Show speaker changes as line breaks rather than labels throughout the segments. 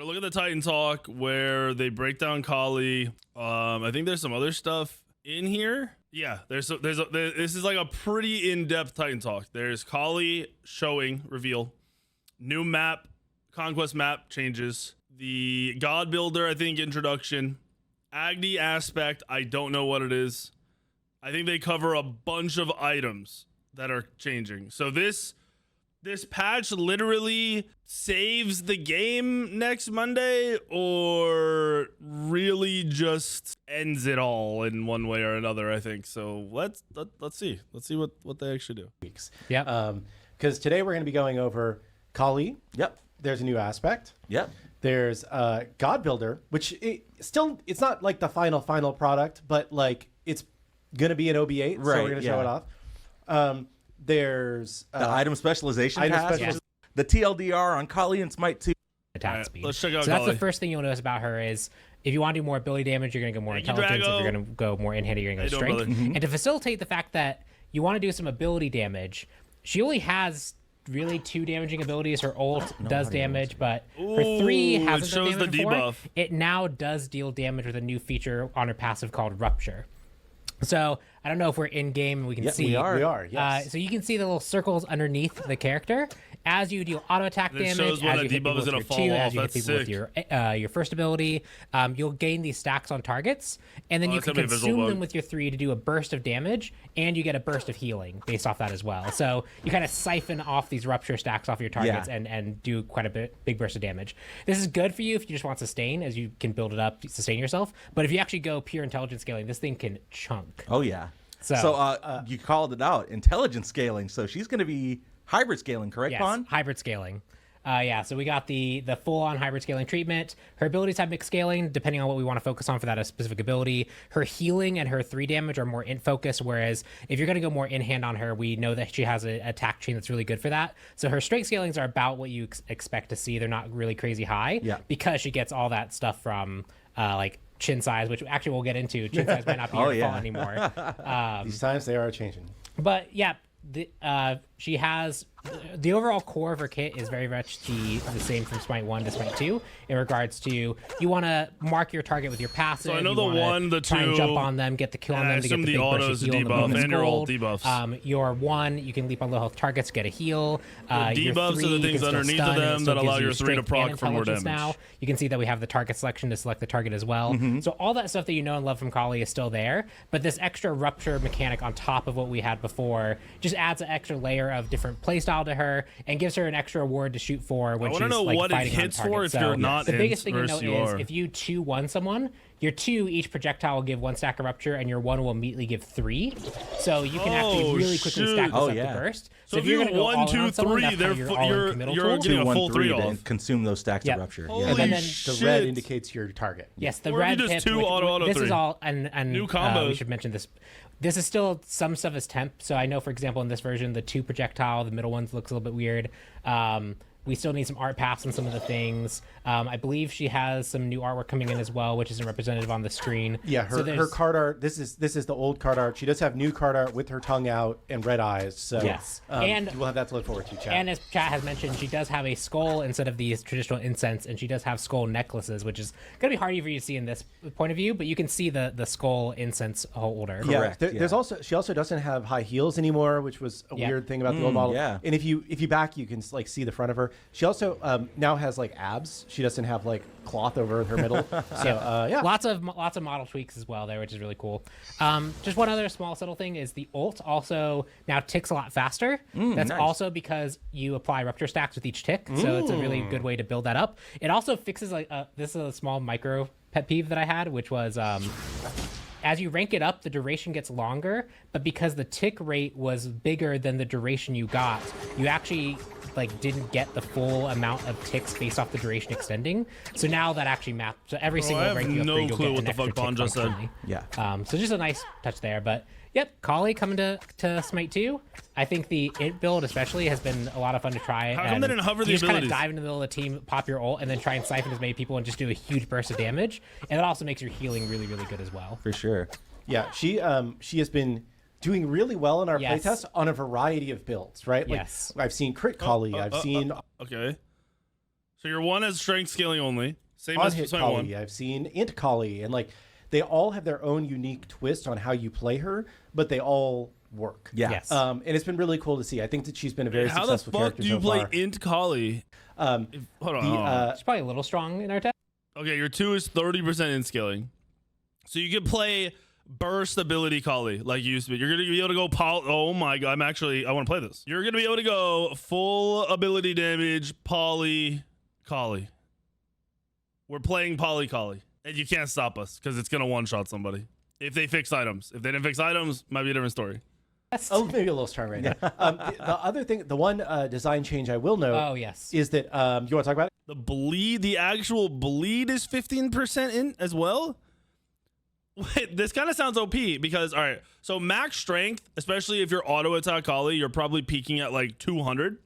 look at the Titan Talk where they break down Kali. I think there's some other stuff in here. Yeah, this is like a pretty in-depth Titan Talk. There's Kali showing reveal, new map, Conquest map changes, the God Builder, I think, introduction, Agni aspect, I don't know what it is. I think they cover a bunch of items that are changing. So this patch literally saves the game next Monday, or really just ends it all in one way or another, I think. So let's see what they actually do.
Yeah. Because today we're going to be going over Kali.
Yep.
There's a new aspect.
Yep.
There's God Builder, which it's not like the final product, but like it's going to be an OB8, so we're going to show it off. There's
the item specialization pass, the TLDR on Kali and Smite 2.
Attack speed.
Let's check out
so
Kali.
That's the first thing you'll notice about her is if you want to do more ability damage, you're going to go more intelligence. If you're going to go more in-handed, you're going to go strength. And to facilitate the fact that you want to do some ability damage, she only has really 2 damaging abilities. Her ult does damage, but her 3 hasn't done damage before. Debuff. It now does deal damage with a new feature on her passive called Rupture. So I don't know if we're in game and we can see.
We are. Yes.
So you can see the little circles underneath the character as you deal auto attack damage. As you hit people with your 2, as you hit people with your first ability, you'll gain these stacks on targets, and then you can consume them with your 3 to do a burst of damage, and you get a burst of healing based off that as well. So you kind of siphon off these rupture stacks off your targets and do quite a big burst of damage. This is good for you if you just want sustain, as you can build it up to sustain yourself. But if you actually go pure intelligence scaling, this thing can chunk.
Oh yeah. So you called it out, intelligence scaling. So she's going to be hybrid scaling, correct, Bon?
Hybrid scaling. So we got the full-on hybrid scaling treatment. Her abilities have mixed scaling, depending on what we want to focus on for that specific ability. Her healing and her 3 damage are more in focus, whereas if you're going to go more in-hand on her, we know that she has an attack chain that's really good for that. So her strength scalings are about what you expect to see. They're not really crazy high because she gets all that stuff from like chin size, which actually we'll get into. Chin size might not be your fault anymore.
These times they are changing.
But yeah, she has the overall core of her kit is very much the same from Smite 1 to Smite 2 in regards to you want to mark your target with your passive.
So I know the 1, the 2,
try and jump on them, get the kill on them to get the big burst of heal.
Debuff, and your ult debuffs.
Your 1, you can leap on low health targets, get a heal.
Debuffs are the things underneath of them that allow your 3 to proc for more damage.
Now you can see that we have the target selection to select the target as well. So all that stuff that you know and love from Kali is still there, but this extra rupture mechanic on top of what we had before just adds an extra layer of different playstyle to her and gives her an extra award to shoot for when she's like
what
fighting
it hits
on target.
for if you're not
the biggest thing you know is
are.
if you 2-1 someone, your 2 each projectile will give 1 stack of rupture, and your 1 will immediately give 3. So you can actually really quickly stack this up to burst.
So if you're
going to go
1, 2, 3,
you're
getting a full 3 off.
And consume those stacks of rupture.
Holy
And then
shit.
the red indicates your target.
Yes, the
Or
red
just
pip,
2 auto
this
3.
is all and
New combos.
we should mention this. This is still some stuff is temp. So I know, for example, in this version, the 2 projectile, the middle ones looks a little bit weird. We still need some art paths on some of the things. I believe she has some new artwork coming in as well, which isn't representative on the screen.
Yeah, her card art. This is the old card art. She does have new card art with her tongue out and red eyes. So
yes,
and we'll have that to look forward to. Chat.
And as Chat has mentioned, she does have a skull instead of these traditional incense, and she does have skull necklaces, which is going to be hard for you to see in this point of view. But you can see the skull incense holder.
Correct. There's also she also doesn't have high heels anymore, which was a weird thing about the old model.
Yeah.
And if you back, you can like see the front of her. She also now has like abs. She doesn't have like cloth over her middle. So yeah,
lots of model tweaks as well there, which is really cool. Just one other small subtle thing is the ult also now ticks a lot faster. That's also because you apply rupture stacks with each tick, so it's a really good way to build that up. It also fixes like this is a small micro pet peeve that I had, which was as you rank it up, the duration gets longer, but because the tick rate was bigger than the duration you got, you actually like didn't get the full amount of ticks based off the duration extending. So now that actually maps. So every single rank you upgrade, you'll get an extra tick functionally.
Yeah.
So just a nice touch there, but yep, Kali coming to Smite 2. I think the int build especially has been a lot of fun to try.
How come they didn't hover the
abilities? You just kind of
abilities?
dive into the middle of the team, pop your ult, and then try and siphon as many people and just do a huge burst of damage. And it also makes your healing really, really good as well.
For sure.
Yeah, she has been doing really well in our playtest on a variety of builds, right? Like,
Yes.
I've seen crit Kali. I've seen.
Okay. So your one has strength scaling only. Same
On
as
hit
Smite
Kali,
1.
I've seen int Kali, and like they all have their own unique twist on how you play her, but they all work.
Yeah.
Yes.
And it's been really cool to see. I think that she's been a very
How the
successful
fuck
character
do you
so
play
far.
int Kali? Hold on. hold on.
It's probably a little strong in our tech.
Okay, your 2 is 30% in scaling. So you can play burst ability Kali like you used to be. You're going to be able to go oh my god, I want to play this. You're going to be able to go full ability damage Kali. We're playing Kali. And you can't stop us because it's going to one-shot somebody. If they fix items. If they didn't fix items, might be a different story.
Oh, maybe a little strong right now. The other thing, the one design change I will note
Oh, yes.
is that, you want to talk about it?
The actual bleed is 15% in as well? Wait, this kind of sounds OP because, all right, so max strength, especially if you're auto attack Kali, you're probably peaking at like 200.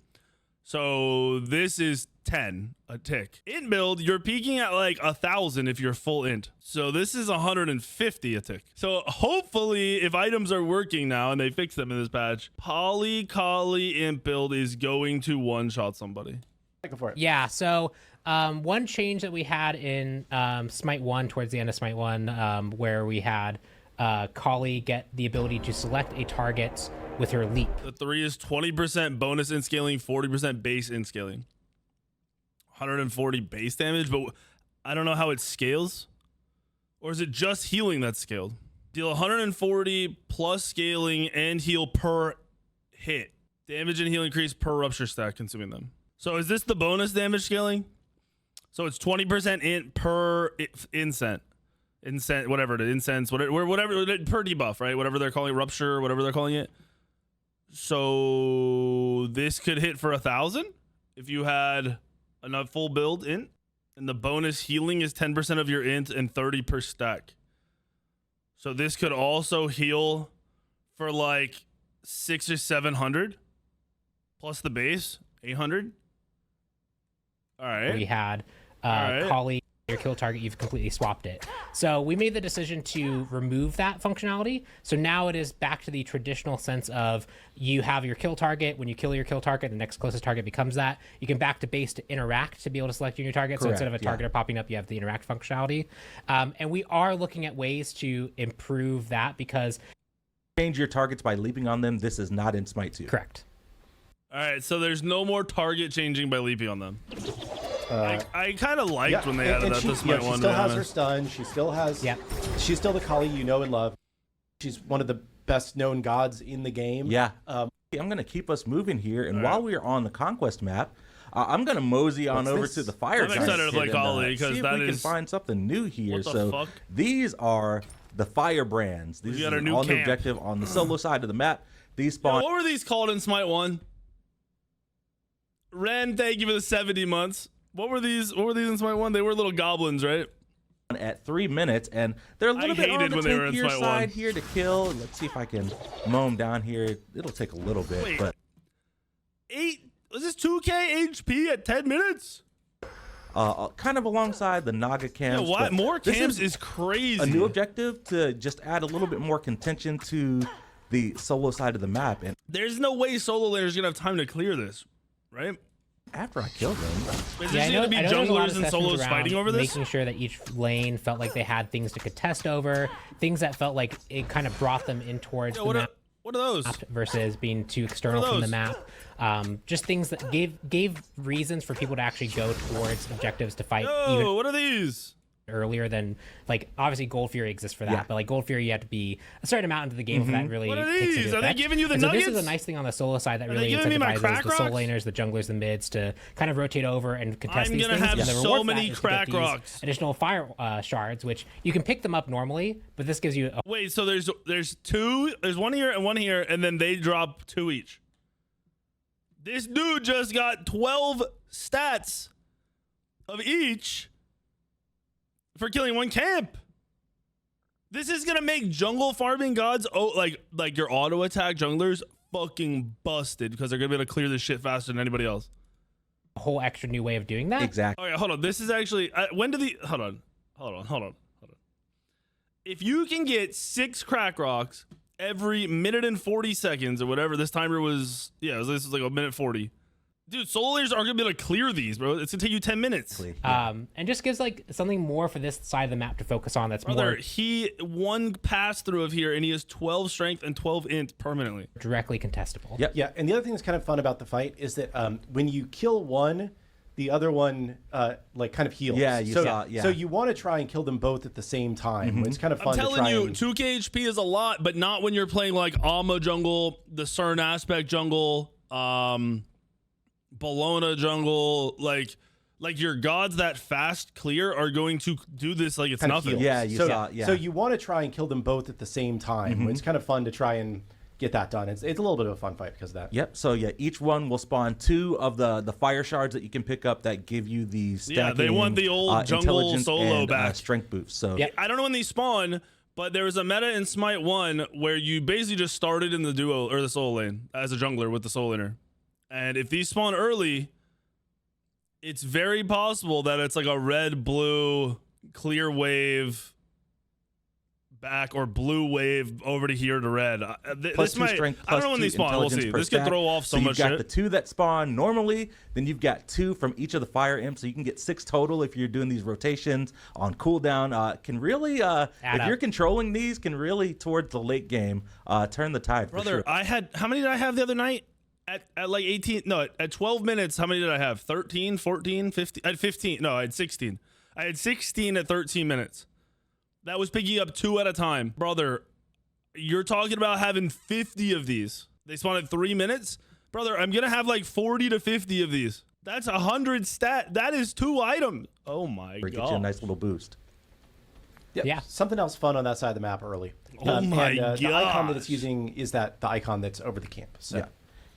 So this is 10 a tick. Int build, you're peaking at like 1,000 if you're full int. So this is 150 a tick. So hopefully if items are working now and they fix them in this patch, Kali int build is going to one-shot somebody.
Go for it.
Yeah, so one change that we had in Smite 1, towards the end of Smite 1, where we had Kali get the ability to select a target with her leap.
The 3 is 20% bonus in scaling, 40% base in scaling. 140 base damage, but I don't know how it scales. Or is it just healing that's scaled? Deal 140 plus scaling and heal per hit. Damage and heal increase per rupture stack, consuming them. So is this the bonus damage scaling? So it's 20% int per incense, whatever it is, incense, whatever per debuff, right? Whatever they're calling it, rupture, whatever they're calling it. So this could hit for 1,000 if you had enough full build int, and the bonus healing is 10% of your int and 30 per stack. So this could also heal for like 600 or 700 plus the base 800. All right.
We had
right.
Kali, your kill target, you've completely swapped it. So we made the decision to remove that functionality. So now it is back to the traditional sense of you have your kill target. When you kill your kill target, the next closest target becomes that. You can back to base to interact to be able to select your new target. So instead of a targeter popping up, you have the interact functionality. And we are looking at ways to improve that because...
Change your targets by leaping on them. This is not in Smite 2.
Correct.
All right, so there's no more target changing by leaping on them. I kind of liked when they added that to Smite 1.
She still has her stun. She still has.
Yeah.
She's still the Kali you know and love. She's one of the best known gods in the game.
Yeah. I'm going to keep us moving here, and while we are on the Conquest map, I'm going to mosey on over to the Fire Giants.
I'm excited to play Kali because
that we can find something new here.
What the
so
fuck?
These are the Fire Brands. These are an all-new objective on the solo side of the map. These spawn.
What were these called in Smite 1? Ren, thank you for the 70 months. What were these in Smite 1? They were little goblins, right?
At 3 minutes, and they're a little bit on the tankier side here to kill. Let's see if I can mow them down here. It'll take a little bit.
Wait,
but
8 was this 2k HP at 10 minutes?
Kind of alongside the Naga camps.
Yeah, what? More camps is crazy.
A new objective to just add a little bit more contention to the solo side of the map. And
there's no way solo laners gonna have time to clear this, right?
After I killed them.
Is this gonna be junglers and solos fighting over this?
Making sure that each lane felt like they had things to contest over, things that felt like it kind of brought them in towards the map.
What are those?
Versus being too external from the map. Just things that gave reasons for people to actually go towards objectives to fight.
Oh, what are these?
Earlier than, like, obviously Gold Fury exists for that, but like Gold Fury you have to be a certain amount into the game for that really
what are
takes
these?
into
Are they
effect.
giving you the
nuggets?
nuggets?
So this is a nice thing on the solo side that really
incentivizes
the solo laners, the junglers, the mids to kind of rotate over and contest these things.
I'm gonna have
and the
so
reward for
many
that is
crack
to get these
rocks.
additional fire shards, which you can pick them up normally, but this gives you a
Wait, so there's two, there's one here, and then they drop 2 each. This dude just got 12 stats of each for killing 1 camp. This is gonna make jungle farming gods like your auto attack junglers fucking busted because they're gonna be able to clear this shit faster than anybody else.
whole extra new way of doing that.
Exactly.
All right, hold on. This is actually when do the hold on. If you can get 6 crack rocks every minute and 40 seconds or whatever this timer was, this was like a minute 40. Dude, solo laners aren't gonna be able to clear these, bro. It's gonna take you 10 minutes.
And just gives like something more for this side of the map to focus on. That's more.
He one pass through of here, and he has 12 strength and 12 int permanently.
Directly contestable.
Yep. Yeah, and the other thing that's kind of fun about the fight is that when you kill one, the other one like kind of heals.
Yeah, you saw. Yeah.
So you want to try and kill them both at the same time. It's kind of fun.
I'm telling you, 2k HP is a lot, but not when you're playing like Alma jungle, the CERN aspect jungle, Bologna jungle, like your gods that fast clear are going to do this like it's
kind
nothing.
Yeah, you saw. Yeah.
So you want to try and kill them both at the same time. It's kind of fun to try and get that done. It's a little bit of a fun fight because of that.
Yep. So yeah, each one will spawn 2 of the fire shards that you can pick up that give you the stacking,
they want the old jungle solo
and,
back.
Strength boost. So
I don't know when these spawn, but there was a meta in Smite 1 where you basically just started in the duo or the solo lane as a jungler with the solo laner. And if these spawn early, it's very possible that it's like a red, blue, clear wave back or blue wave over to here to red.
Plus
this might,
strength,
I don't know when these spawn. We'll see. This could throw off so much
you've got
shit.
the 2 that spawn normally, then you've got 2 from each of the fire imps, so you can get 6 total if you're doing these rotations on cooldown. Can really, if you're controlling these, can really towards the late game turn the tide.
Brother,
for sure.
how many did I have the other night? At like 18, no, at 12 minutes, how many did I have? 13, 14, 15? I had 15. No, I had 16. I had 16 at 13 minutes. That was picking up 2 at a time. Brother, you're talking about having 50 of these. They spawn at 3 minutes? Brother, I'm going to have like 40 to 50 of these. That's 100 stat. That is 2 items. Oh my God.
Get you a nice little boost.
Yep. Yeah. Something else fun on that side of the map early.
Oh my God.
The icon that it's using is the icon that's over the camp. So.
Yeah.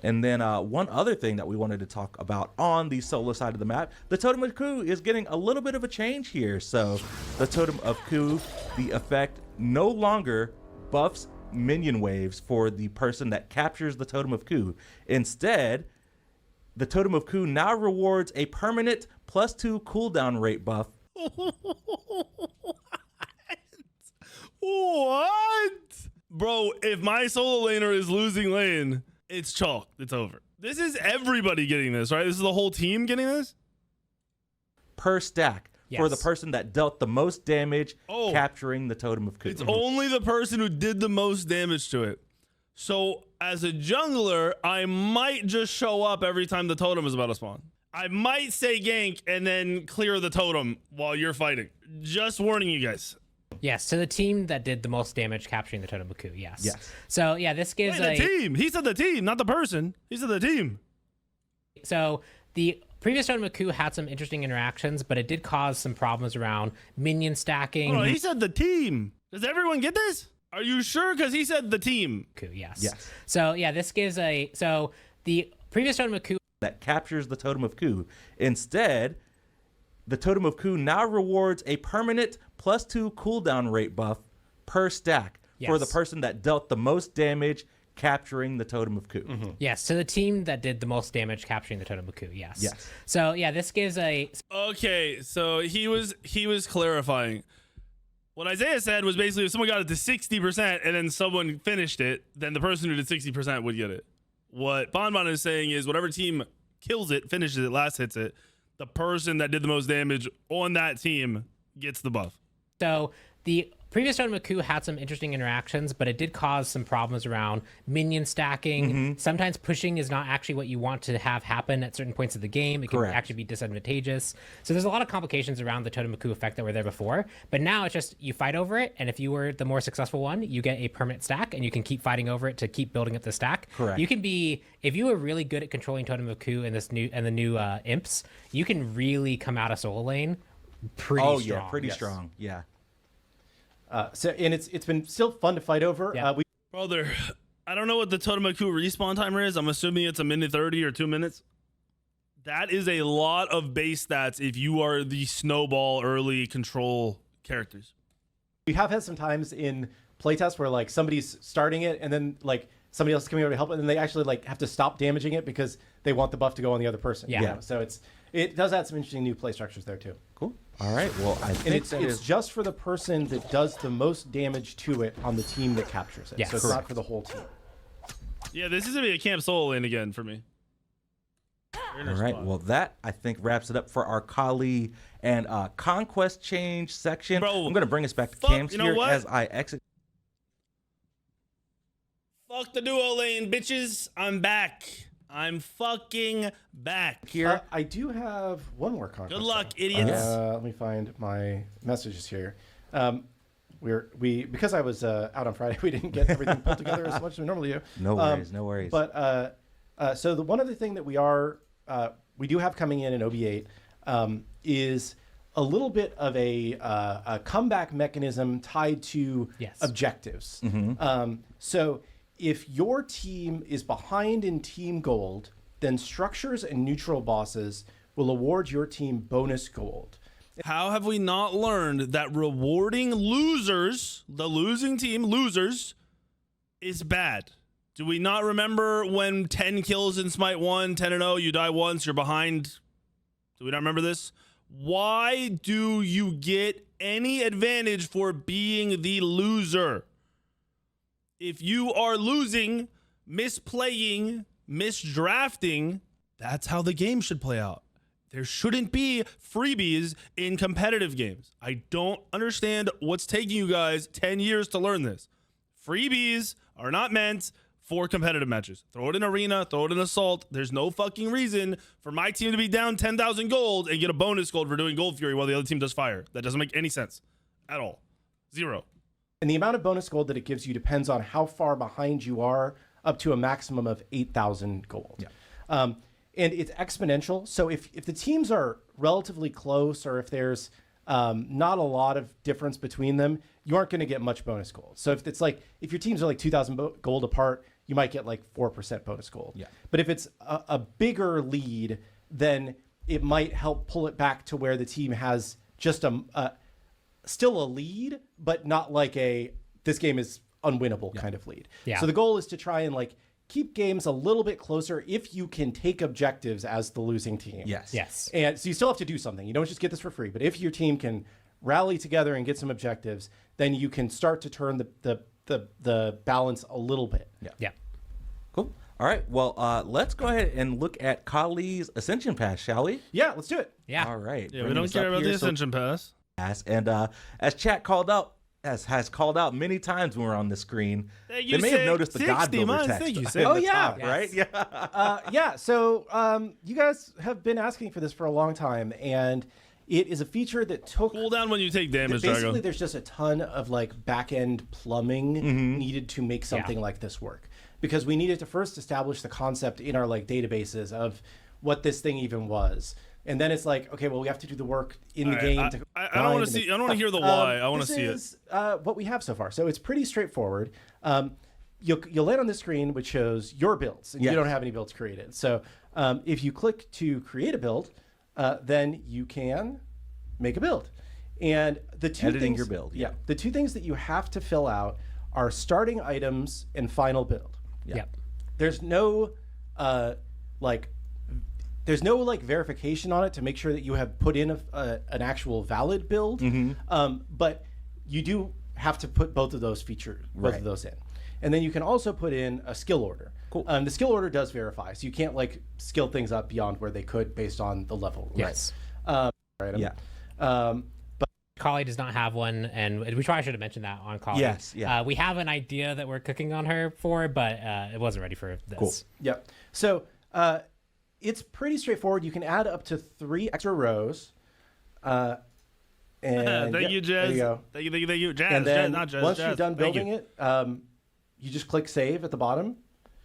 And then one other thing that we wanted to talk about on the solo side of the map, the Totem of Ku is getting a little bit of a change here. So the Totem of Ku, the effect no longer buffs minion waves for the person that captures the Totem of Ku. Instead, the Totem of Ku now rewards a permanent +2 cooldown rate buff.
What? Bro, if my solo laner is losing lane, it's chalk. It's over. This is everybody getting this, right? This is the whole team getting this?
Per stack. Yes. For the person that dealt the most damage capturing the Totem of Ku.
It's only the person who did the most damage to it. So as a jungler, I might just show up every time the totem is about to spawn. I might say gank and then clear the totem while you're fighting. Just warning you guys.
Yes, to the team that did the most damage capturing the Totem of Ku, yes. So, yeah, this gives
the team. He said the team, not the person. He said the team.
So, the previous Totem of Ku had some interesting interactions, but it did cause some problems around minion stacking.
Oh, he said the team. Does everyone get this? Are you sure? Because he said the team.
Yes. So, yeah, this gives So, the previous Totem of Ku
that captures the Totem of Ku. Instead, the Totem of Ku now rewards a permanent +2 cooldown rate buff per stack for the person that dealt the most damage capturing the Totem of Ku.
Yes, to the team that did the most damage capturing the Totem of Ku. Yes. So yeah, this gives
Okay, so he was clarifying. What Isaiah said was basically if someone got it to 60% and then someone finished it, then the person who did 60% would get it. What Bonbon is saying is whatever team kills it, finishes it, last hits it, the person that did the most damage on that team gets the buff.
So the previous Totem of Ku had some interesting interactions, but it did cause some problems around minion stacking. Sometimes pushing is not actually what you want to have happen at certain points of the game. It can actually be disadvantageous. So there's a lot of complications around the Totem of Ku effect that were there before. But now it's just you fight over it, and if you were the more successful one, you get a permanent stack, and you can keep fighting over it to keep building up the stack. You can be, if you were really good at controlling Totem of Ku in this new the new imps, you can really come out of solo lane pretty strong.
Pretty strong. Yeah.
So and it's been still fun to fight over.
Brother, I don't know what the Totem of Ku respawn timer is. I'm assuming it's 1:30 or 2 minutes. That is a lot of base stats if you are the snowball early control characters.
We have had some times in playtests where like somebody's starting it and then like somebody else is coming over to help and then they actually like have to stop damaging it because they want the buff to go on the other person. So it does add some interesting new play structures there too.
Cool. All right. Well, I think
it's just for the person that does the most damage to it on the team that captures it. So it's not for the whole team.
Yeah, this is gonna be a camp solo lane again for me.
All right. Well, that I think wraps it up for our Kali and Conquest change section.
Bro,
I'm gonna bring us back to
fuck,
Cam's
you know
here
what?
as I exit.
Fuck the duo lane, bitches. I'm back. I'm fucking back.
Here,
I do have one more Conquest.
Good luck,
thing.
idiots.
Let me find my messages here. Because I was out on Friday, we didn't get everything pulled together as much as we normally do.
no worries, no worries.
But so the one other thing that we do have coming in OB8 is a little bit of a comeback mechanism tied to objectives. So if your team is behind in team gold, then structures and neutral bosses will award your team bonus gold.
How have we not learned that rewarding losers, the losing team, losers, is bad? Do we not remember when 10 kills in Smite 1, 10-0, you die once, you're behind? Do we not remember this? Why do you get any advantage for being the loser? If you are losing, misplaying, misdrafting, that's how the game should play out. There shouldn't be freebies in competitive games. I don't understand what's taking you guys 10 years to learn this. Freebies are not meant for competitive matches. Throw it in arena, throw it in assault. There's no fucking reason for my team to be down 10,000 gold and get a bonus gold for doing Gold Fury while the other team does fire. That doesn't make any sense at all. Zero.
And the amount of bonus gold that it gives you depends on how far behind you are, up to a maximum of 8,000 gold. Yeah. And it's exponential. So if the teams are relatively close, or if there's not a lot of difference between them, you aren't going to get much bonus gold. So if your teams are like 2,000 gold apart, you might get like 4% bonus gold.
Yeah.
But if it's a bigger lead, then it might help pull it back to where the team has just still a lead, but not like this game is unwinnable kind of lead.
Yeah.
So the goal is to try and keep games a little bit closer if you can take objectives as the losing team.
Yes.
And so you still have to do something. You don't just get this for free. But if your team can rally together and get some objectives, then you can start to turn the balance a little bit.
Yeah.
Cool. All right. Well, let's go ahead and look at Kali's Ascension Pass, shall we?
Yeah, let's do it.
Yeah.
All right.
Yeah, we don't care about the Ascension Pass.
And as chat called out, has called out many times when we're on the screen, they may have noticed the God Builder text.
Thank you,
in
Sid.
the
Oh, yeah.
top,
Yes.
right? Yeah.
Yeah. So you guys have been asking for this for a long time, and it is a feature that took.
Cool down when you take damage,
Basically,
Drago.
there's just a ton of back end plumbing needed to make something like this work, because we needed to first establish the concept in our databases of what this thing even was. And then it's okay, well, we have to do the work in the game.
I don't want to see. I don't want to hear the why. I want to see it.
This is what we have so far. So it's pretty straightforward. You'll land on this screen, which shows your builds, and you don't have any builds created. So if you click to create a build, then you can make a build. And the two
Editing
things,
your build.
yeah, the two things that you have to fill out are starting items and final build.
Yep.
There's no there's no verification on it to make sure that you have put in an actual valid build. But you do have to put both of those of those in. And then you can also put in a skill order.
Cool.
The skill order does verify, so you can't skill things up beyond where they could based on the level.
Yes.
Right.
Yeah.
Kali does not have one, and we probably should have mentioned that on Kali.
Yes, yeah.
We have an idea that we're cooking on her for, but it wasn't ready for this.
Cool.
Yep. So it's pretty straightforward. You can add up to 3 extra rows. And
Thank you, Jazz.
There you go.
Thank you, Jazz.
And then
Jazz, not Jazz.
once
Jazz.
you're done
Thank
building it, you just click save at the bottom.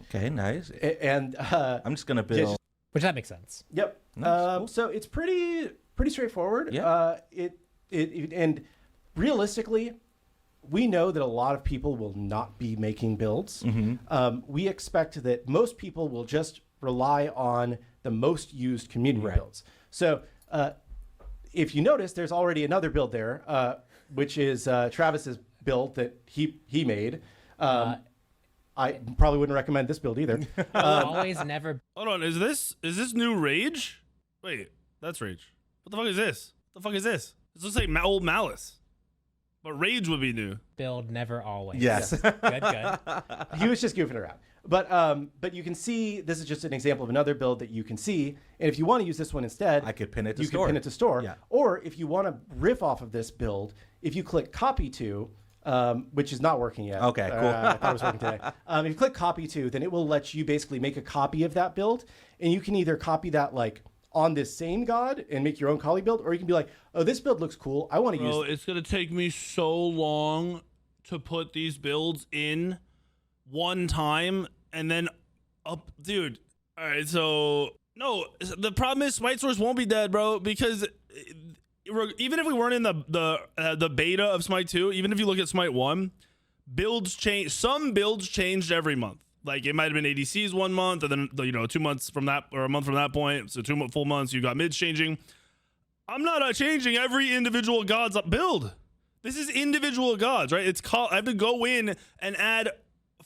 Okay, nice.
And
I'm just gonna build.
Which that makes sense.
Yep.
Nice, cool.
So it's pretty straightforward.
Yeah.
And realistically, we know that a lot of people will not be making builds. We expect that most people will just rely on the most used community builds. So if you notice, there's already another build there, which is Travis's build that he made. I probably wouldn't recommend this build either.
Always, never.
Hold on, is this new Rage? Wait, that's Rage. What the fuck is this? What the fuck is this? This looks like old Malice. But Rage would be new.
Build, never, always.
Yes.
Good.
He was just goofing around. But you can see this is just an example of another build that you can see. And if you want to use this one instead,
I could pin it to
you
store.
can pin it to store.
Yeah.
Or if you want to riff off of this build, if you click copy to, which is not working yet.
Okay, cool.
I thought it was working today. If you click copy to, then it will let you basically make a copy of that build, and you can either copy that like on this same god and make your own Kali build, or you can be like, oh, this build looks cool. I want to use.
It's gonna take me so long to put these builds in one time and then up, dude. All right, so no, the problem is Smite Source won't be dead, bro, because even if we weren't in the beta of Smite 2, even if you look at Smite 1, builds change. Some builds changed every month. Like it might have been ADCs 1 month, and then 2 months from that, or a month from that point, so 2 full months. You got mids changing. I'm not changing every individual god's build. This is individual gods, right? I have to go in and add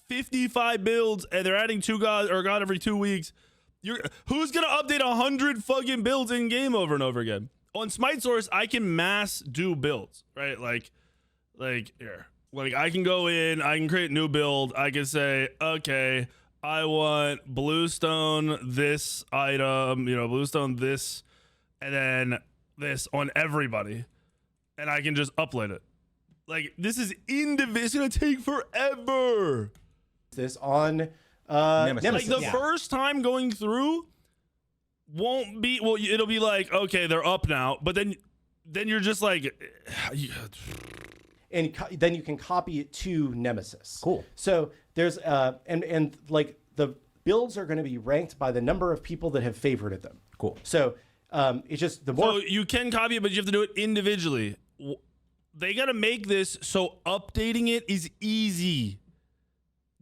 55 builds, and they're adding 2 gods or a god every 2 weeks. Who's gonna update 100 fucking builds in game over and over again? On Smite Source, I can mass do builds, right? Like here. Like I can go in, I can create a new build. I can say, okay, I want bluestone this item, bluestone this, and then this on everybody, and I can just upload it. Like this is it's gonna take forever.
This on
Nemesis.
Nemesis.
Like the first time going through won't be it'll be like, okay, they're up now, but then you're just like
and then you can copy it to Nemesis.
Cool.
So there's and like the builds are going to be ranked by the number of people that have favorited them.
Cool.
So it's just the more.
So you can copy it, but you have to do it individually. They got to make this so updating it is easy.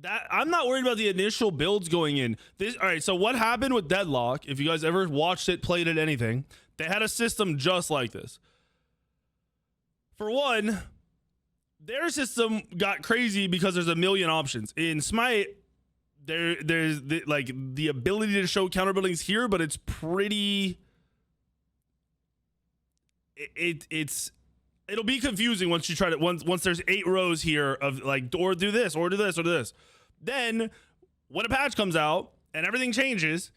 That I'm not worried about the initial builds going in. All right. So what happened with Deadlock? If you guys ever watched it, played it, anything, they had a system just like this. For one, their system got crazy because there's a million options. In Smite, there's the ability to show counter buildings here, but it's pretty. It'll be confusing once you try to once there's 8 rows here of like or do this or do this or do this. Then when a patch comes out and everything changes,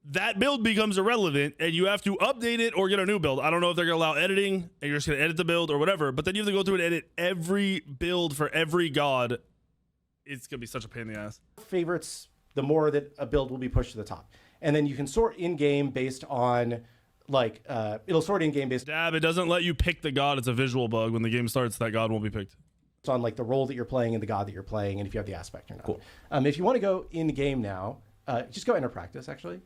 that build becomes irrelevant and you have to update it or get a new build. I don't know if they're gonna allow editing and you're just gonna edit the build or whatever, but then you have to go through and edit every build for every god. It's gonna be such a pain in the ass.
Favorites, the more that a build will be pushed to the top, and then you can sort in game based on like it'll sort in game based
Dab, it doesn't let you pick the god. It's a visual bug. When the game starts, that god won't be picked.
on like the role that you're playing and the god that you're playing, and if you have the aspect or not.
Cool.
If you want to go in the game now, just go enter practice. Actually,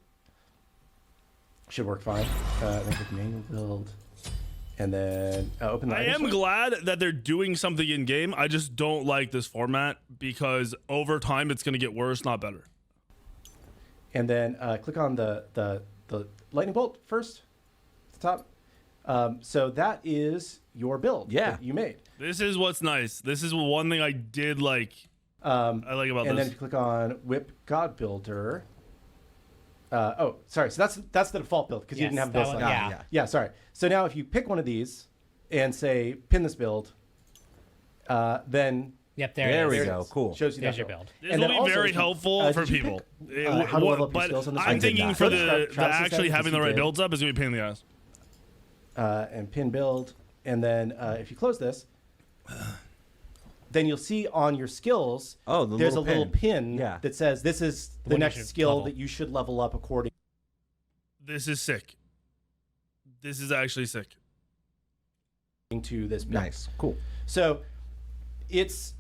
should work fine. Then click manual build, and then open the.
I am glad that they're doing something in game. I just don't like this format because over time it's going to get worse, not better.
And then click on the lightning bolt first, at the top. So that is your build that you made.
This is what's nice. This is one thing I did like. I like about this.
And then if you click on Whip God Builder. Sorry. So that's the default build because you didn't have this. Yeah. Sorry. So now if you pick one of these and say pin this build, then
Yep,
there we go. Cool.
Shows you
There's
that
your
build.
build.
This
And
will
then
be
also,
very
if you-
helpful for
did you
people.
pick, how to level up your skills on this?
I'm
I did
thinking
not.
for
Travis
the actually
said,
having the
because
right
he did.
builds up is going to be a pain in the ass.
And pin build, and then if you close this, then you'll see on your skills, there's a little pin that says this is the next skill that you should level up according.
This is sick. This is actually sick.
To this build.
Nice. Cool.
So it's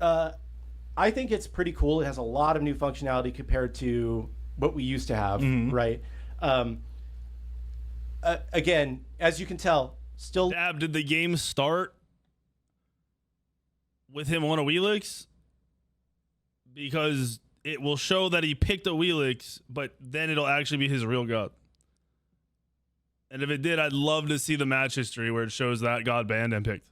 I think it's pretty cool. It has a lot of new functionality compared to what we used to have, right? Again, as you can tell, still
Dab, did the game start with him on a Wheelix? Because it will show that he picked a Wheelix, but then it'll actually be his real god. And if it did, I'd love to see the match history where it shows that god banned and picked.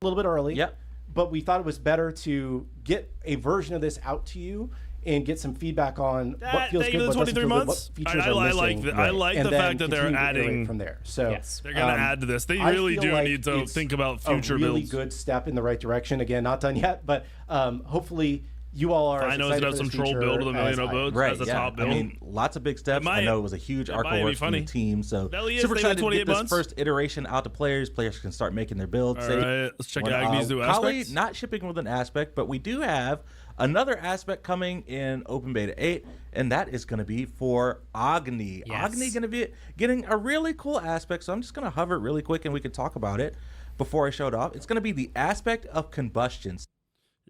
a little bit early.
Yep.
But we thought it was better to get a version of this out to you and get some feedback on what feels good, what doesn't feel good, what features are missing.
I like the fact that they're
continue to iterate
adding
from there. So
Yes.
they're going to add to this. They
I
really
feel
do
like
need to
it's
think about future
a really
builds.
good step in the right direction. Again, not done yet, but hopefully you all are.
I know it's got some troll build with a million upvotes.
Right,
That's the
yeah.
top build.
I mean, lots of big steps. I know it was a huge arc
might be
work from the
funny.
team. So
Belly is
super
staying at
excited to
28
get this
months.
first iteration out to players. Players can start making their builds.
All right, let's check out Agni's new
Kali
aspects.
not shipping with an aspect, but we do have another aspect coming in Open Beta 8, and that is going to be for Agni.
Yes.
Agni going to be getting a really cool aspect, so I'm just going to hover it really quick and we can talk about it before I show it off. It's going to be the aspect of combustion.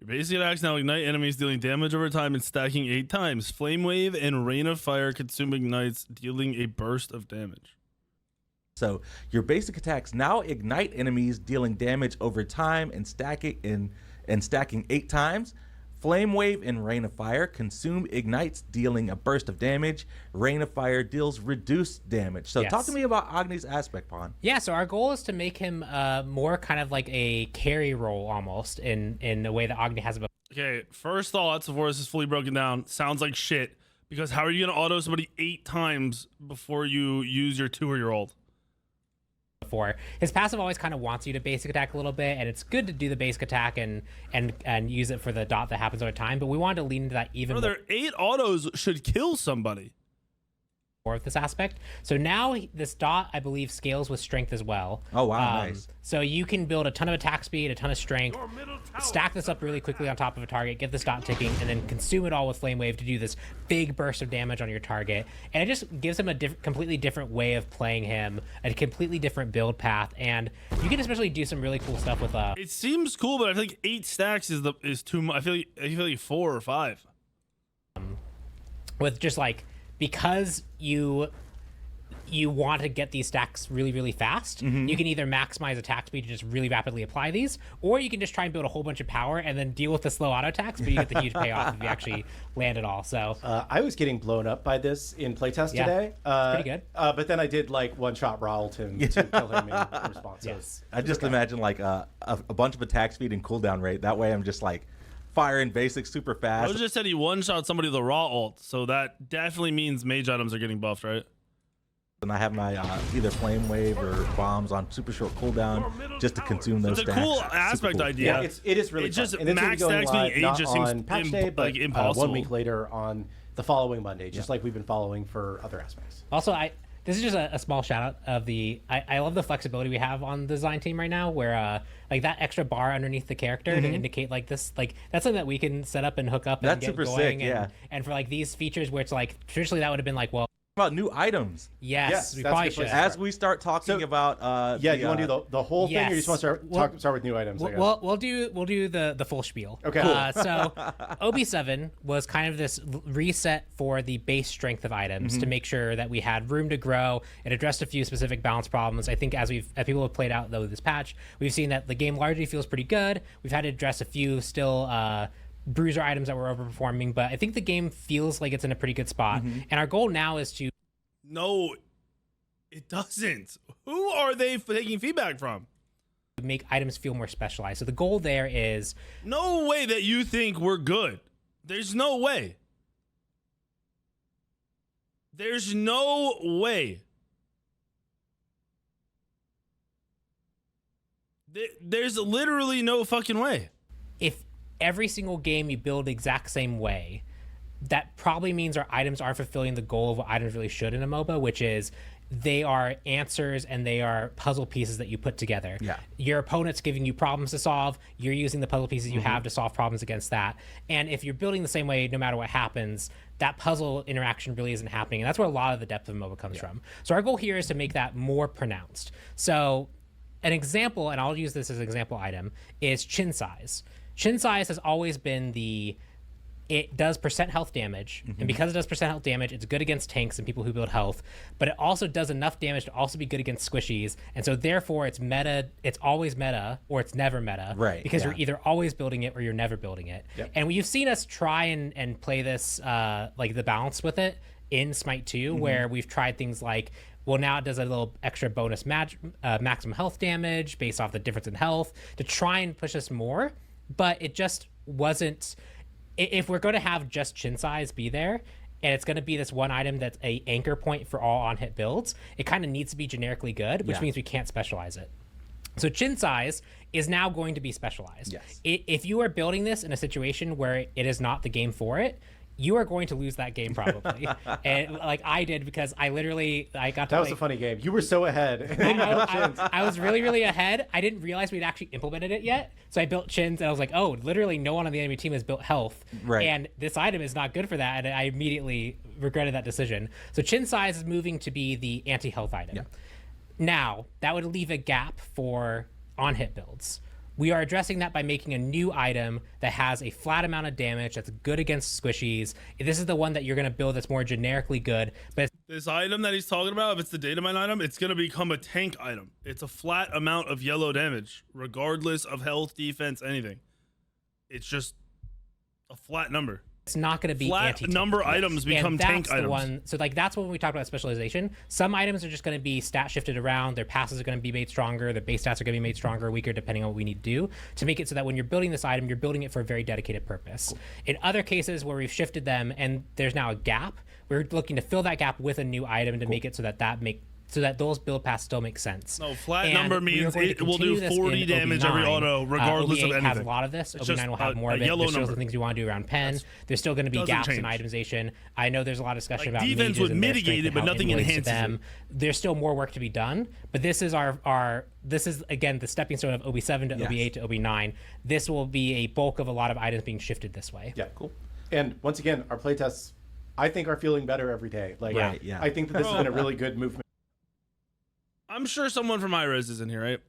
Your basic attacks now ignite enemies, dealing damage over time and stacking 8 times. Flame Wave and Rain of Fire consume ignites, dealing a burst of damage.
So your basic attacks now ignite enemies, dealing damage over time and stacking 8 times. Flame Wave and Rain of Fire consume ignites, dealing a burst of damage. Rain of Fire deals reduced damage. So talk to me about Agni's aspect, Pon.
Yeah, so our goal is to make him more kind of like a carry role almost in a way that Agni has.
Okay, first thoughts before this is fully broken down. Sounds like shit, because how are you going to auto somebody 8 times before you use your 2-year-old?
Before his passive always kind of wants you to basic attack a little bit, and it's good to do the basic attack and use it for the dot that happens over time, but we wanted to lean into that even
Brother, 8 autos should kill somebody.
more of this aspect. So now this dot, I believe, scales with strength as well.
Oh, wow, nice.
So you can build a ton of attack speed, a ton of strength, stack this up really quickly on top of a target, get this dot ticking, and then consume it all with Flame Wave to do this big burst of damage on your target. And it just gives him a completely different way of playing him, a completely different build path, and you can especially do some really cool stuff with
It seems cool, but I feel like 8 stacks is too much. I feel like 4 or 5.
with just like, because you want to get these stacks really, really fast, you can either maximize attack speed to just really rapidly apply these, or you can just try and build a whole bunch of power and then deal with the slow auto attacks, but you get the huge payoff if you actually land it all. So
I was getting blown up by this in playtest today.
pretty good.
But then I did like one-shot Raoult him to kill him in response. So
Yes.
I just imagine like a bunch of attack speed and cooldown rate. That way I'm just like firing basics super fast.
I just said he one-shot somebody with a raw ult, so that definitely means mage items are getting buffed, right?
And I have my either Flame Wave or bombs on super short cooldown just to consume those
It's a
stacks.
cool
Super
aspect
cool.
idea.
Yeah, it is really
It's
fun.
just
And it's gonna be
max
going
stacks being
live
8
not
just seems
on patch day, but
like impossible.
1 week later on the following Monday, just like we've been following for other aspects.
Also, this is just a small shout out of I love the flexibility we have on the design team right now, where like that extra bar underneath the character to indicate like this, like that's something that we can set up and hook up and
That's
get
super
going.
sick,
and,
yeah.
and for like these features where it's like traditionally that would have been like, well,
About new items.
yes, we
that's
probably
a good place
should.
to
As we start talking about
Yeah, you want to do the whole thing, or you just want to
Yes.
start with new items? I guess?
We'll do the full spiel.
Okay.
So OB7 was kind of this reset for the base strength of items to make sure that we had room to grow. It addressed a few specific balance problems. I think as people have played out though this patch, we've seen that the game largely feels pretty good. We've had to address a few still bruiser items that were overperforming, but I think the game feels like it's in a pretty good spot. And our goal now is to
No, it doesn't. Who are they taking feedback from?
make items feel more specialized. So the goal there is
No way that you think we're good. There's no way. There's no way. There's literally no fucking way.
if every single game you build the exact same way, that probably means our items aren't fulfilling the goal of what items really should in a MOBA, which is they are answers and they are puzzle pieces that you put together.
Yeah.
Your opponent's giving you problems to solve. You're using the puzzle pieces you have to solve problems against that. And if you're building the same way, no matter what happens, that puzzle interaction really isn't happening. And that's where a lot of the depth of MOBA comes from. So our goal here is to make that more pronounced. So an example, and I'll use this as an example item, is chin size. Chin size has always been it does percent health damage, and because it does percent health damage, it's good against tanks and people who build health, but it also does enough damage to also be good against squishies, and so therefore it's always meta, or it's never meta,
Right,
because
yeah.
you're either always building it or you're never building it.
Yep.
And you've seen us try and play this, like the balance with it in Smite 2, where we've tried things like, well, now it does a little extra bonus maximum health damage based off the difference in health to try and push us more, but it just wasn't. If we're going to have just chin size be there, and it's going to be this one item that's a anchor point for all on-hit builds, it kind of needs to be generically good, which means we can't specialize it. So chin size is now going to be specialized.
Yes.
If you are building this in a situation where it is not the game for it, you are going to lose that game probably. And like I did, because I got to
That was a funny game. You were so ahead.
I was really, really ahead. I didn't realize we'd actually implemented it yet. So I built chins, and I was like, oh, literally no one on the enemy team has built health.
Right.
And this item is not good for that. And I immediately regretted that decision. So chin size is moving to be the anti-health item.
Yeah.
Now, that would leave a gap for on-hit builds. We are addressing that by making a new item that has a flat amount of damage, that's good against squishies. This is the one that you're going to build that's more generically good. But
This item that he's talking about, if it's the data mine item, it's going to become a tank item. It's a flat amount of yellow damage, regardless of health, defense, anything. It's just a flat number.
it's not going to be
Flat
anti-tank.
number items become
and
tank
that's the
items.
one. So like that's when we talk about specialization. Some items are just going to be stat shifted around. Their passes are going to be made stronger. Their base stats are going to be made stronger or weaker depending on what we need to do to make it so that when you're building this item, you're building it for a very dedicated purpose. Cool. In other cases where we've shifted them and there's now a gap, we're looking to fill that gap with a new item to make it so that those build paths still make sense.
No, flat
And
number
we are
means
going to
it will do
continue this
40
in
damage
OB9.
every auto, regardless of
OB8
anything.
has a lot of this.
It's
OB9
just
will have more of it.
yellow
There's still
number.
some things you want to do around pen. There's still going to be
doesn't
gaps in
change.
itemization. I know there's a lot of discussion
Like,
about
defense
mages
would
and their
mitigate
strength
it,
and
but
how
nothing
relates to
enhances
them.
it.
There's still more work to be done, but this is this is again the stepping stone of OB7 to
Yes.
OB8 to OB9. This will be a bulk of a lot of items being shifted this way.
Yeah, cool. And once again, our playtests, I think, are feeling better every day. Like,
Right, yeah.
I think that this has been a really good movement.
I'm sure someone from iRes is in here, right?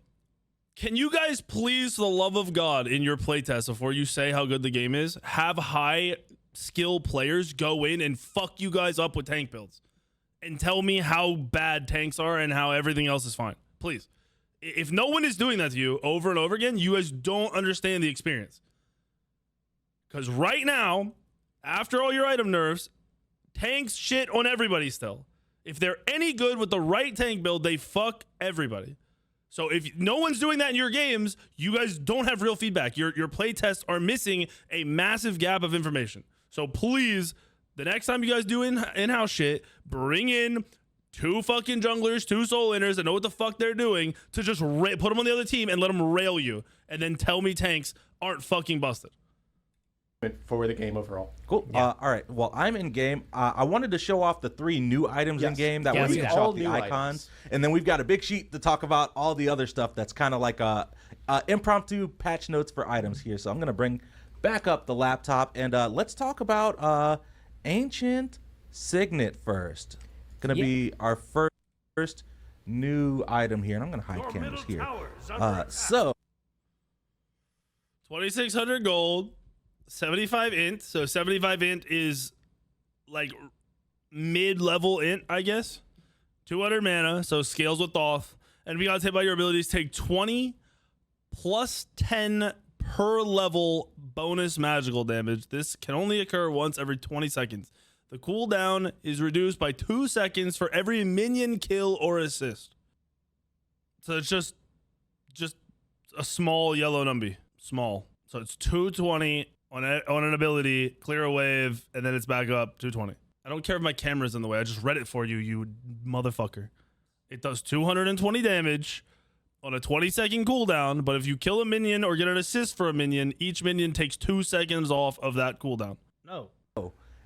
Can you guys please, for the love of God, in your playtest, before you say how good the game is, have high skill players go in and fuck you guys up with tank builds and tell me how bad tanks are and how everything else is fine? Please. If no one is doing that to you over and over again, you guys don't understand the experience. Because right now, after all your item nerfs, tanks shit on everybody still. If they're any good with the right tank build, they fuck everybody. So if no one's doing that in your games, you guys don't have real feedback. Your play tests are missing a massive gap of information. So please, the next time you guys do in-house shit, bring in 2 fucking junglers, 2 soul inners that know what the fuck they're doing to just put them on the other team and let them rail you. And then tell me tanks aren't fucking busted.
For the game overall.
Cool. All right. Well, I'm in game. I wanted to show off the 3 new items in
Yes.
game. That
Yes,
way we
yeah.
can show
All
off the
new
icons.
items.
And then we've got a big sheet to talk about all the other stuff that's kind of like impromptu patch notes for items here. So I'm going to bring back up the laptop and let's talk about Ancient Signet first. Going to be our first new item here. And I'm going to hide cameras here. So
2,600 gold. 75 int, so 75 int is like mid-level int, I guess. 200 mana, so scales with Thoth. And if you got hit by your abilities, take 20 plus 10 per level bonus magical damage. This can only occur once every 20 seconds. The cooldown is reduced by 2 seconds for every minion kill or assist. So it's just a small yellow number. Small. So it's 220 on an ability, clear a wave, and then it's back up 220. I don't care if my camera's in the way. I just read it for you, you motherfucker. It does 220 damage on a 20-second cooldown, but if you kill a minion or get an assist for a minion, each minion takes 2 seconds off of that cooldown.
No.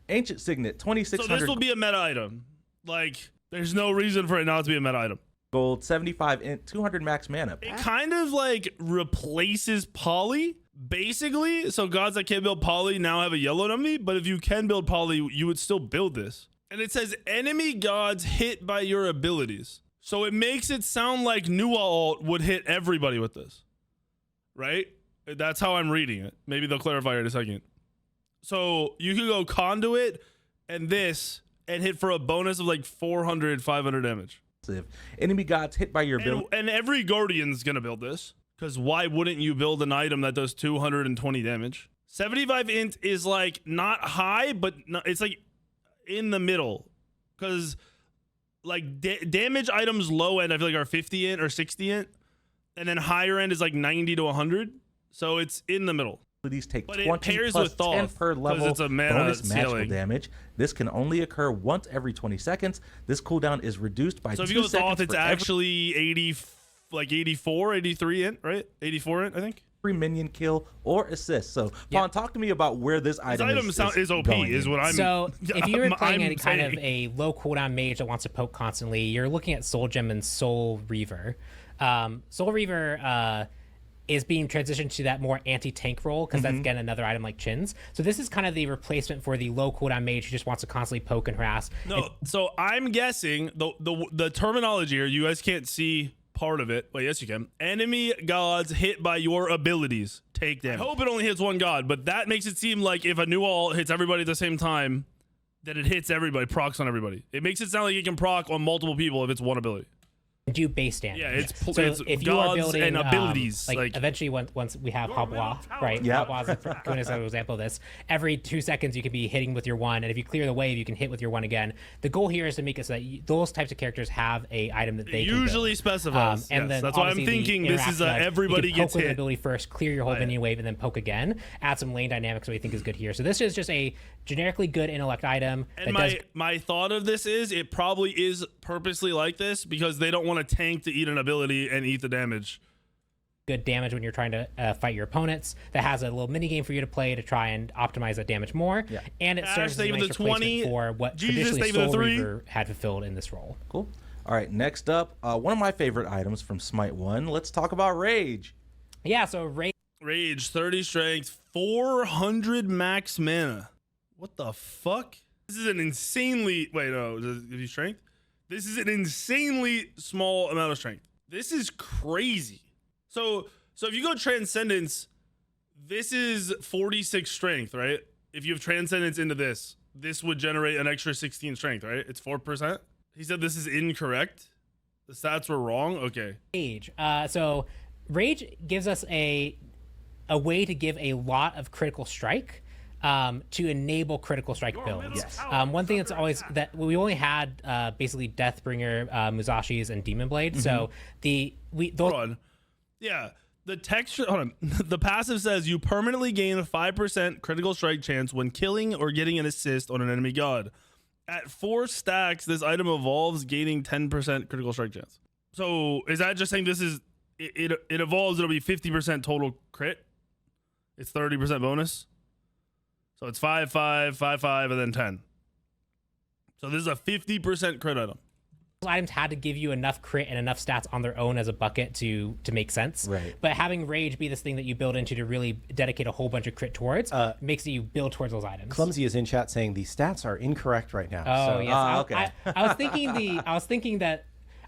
Ancient Signet,
So
2,600
this will be a meta item. Like, there's no reason for it not to be a meta item.
gold, 75 int, 200 max mana.
It kind of like replaces poly, basically. So gods that can't build poly now have a yellow number, but if you can build poly, you would still build this. And it says enemy gods hit by your abilities. So it makes it sound like Nua ult would hit everybody with this, right? That's how I'm reading it. Maybe they'll clarify it in a second. So you could go conduit and this and hit for a bonus of like 400, 500 damage.
Enemy gods hit by your ability.
And every Guardian's going to build this. Because why wouldn't you build an item that does 220 damage? 75 int is like not high, but it's like in the middle. Because like damage items low end, I feel like are 50 int or 60 int. And then higher end is like 90 to 100. So it's in the middle.
These take
But
20
it pairs
plus
with
10
Thoth,
per
'cause
level
it's a mana
bonus magical
ceiling.
damage. This can only occur once every 20 seconds. This cooldown is reduced by
So if
2
you go
seconds
Thoth, it's
for every
actually like 84, 83 int, right? 84 int, I think.
Minion kill or assist. So, Pawn, talk to me about where this item
is OP, is what I'm.
So, if you were playing
I'm
a kind of
saying.
a low cooldown mage that wants to poke constantly, you're looking at Soul Gem and Soul Reaver. Soul Reaver is being transitioned to that more anti-tank role because that's again another item like Chins. So this is kind of the replacement for the low cooldown mage who just wants to constantly poke and harass.
No, so I'm guessing the terminology here. You guys can't see part of it. Well, yes, you can. Enemy gods hit by your abilities take damage. I hope it only hits one god, but that makes it seem like if a new ult hits everybody at the same time, that it hits everybody, procs on everybody. It makes it sound like it can proc on multiple people if it's one ability.
Do base damage.
Yeah, it's
if you are
gods
building
and abilities.
like eventually once we have Habwa, right?
Yep.
Habwa is an example of this. Every 2 seconds you can be hitting with your one, and if you clear the wave, you can hit with your one again. The goal here is to make it so that those types of characters have a item that they
usually
can
specifies.
and
yes,
then
that's why I'm
obviously the
thinking this is
interaction of
everybody
you can
gets
poke with an
hit.
ability first, clear your whole minion wave, and then poke again. Add some lane dynamics that we think is good here. So this is just a generically good intellect item.
And my thought of this is it probably is purposely like this because they don't want to tank to eat an ability and eat the damage.
Good damage when you're trying to fight your opponents. That has a little mini game for you to play to try and optimize that damage more.
Yeah.
And it serves as a
thank you
nice
for the 20.
replacement for what
Jesus,
traditionally
thank you for the
Soul
3.
Reaver had fulfilled in this role.
Cool. All right, next up, one of my favorite items from Smite 1. Let's talk about Rage.
Yeah, so
Rage, 30 strength, 400 max mana. What the fuck? This is an insanely... Wait, no. Does it give you strength? This is an insanely small amount of strength. This is crazy. So if you go Transcendence, this is 46 strength, right? If you have Transcendence into this would generate an extra 16 strength, right? It's 4%. He said this is incorrect. The stats were wrong. Okay.
Rage. So Rage gives us a way to give a lot of critical strike to enable critical strike builds.
Yes.
One thing that's always that we only had basically Deathbringer, Muzashis, and Demon Blade. So
Hold on. Yeah. The texture, hold on. The passive says you permanently gain a 5% critical strike chance when killing or getting an assist on an enemy god. At 4 stacks, this item evolves, gaining 10% critical strike chance. So is that just saying this is it evolves? It'll be 50% total crit. It's 30% bonus. So it's 5, 5, 5, 5, and then 10. So this is a 50% crit item.
Those items had to give you enough crit and enough stats on their own as a bucket to make sense.
Right.
But having Rage be this thing that you build into to really dedicate a whole bunch of crit towards makes it you build towards those items.
Clumsy is in chat saying the stats are incorrect right now.
Oh
so.
yes.
okay.
I was thinking that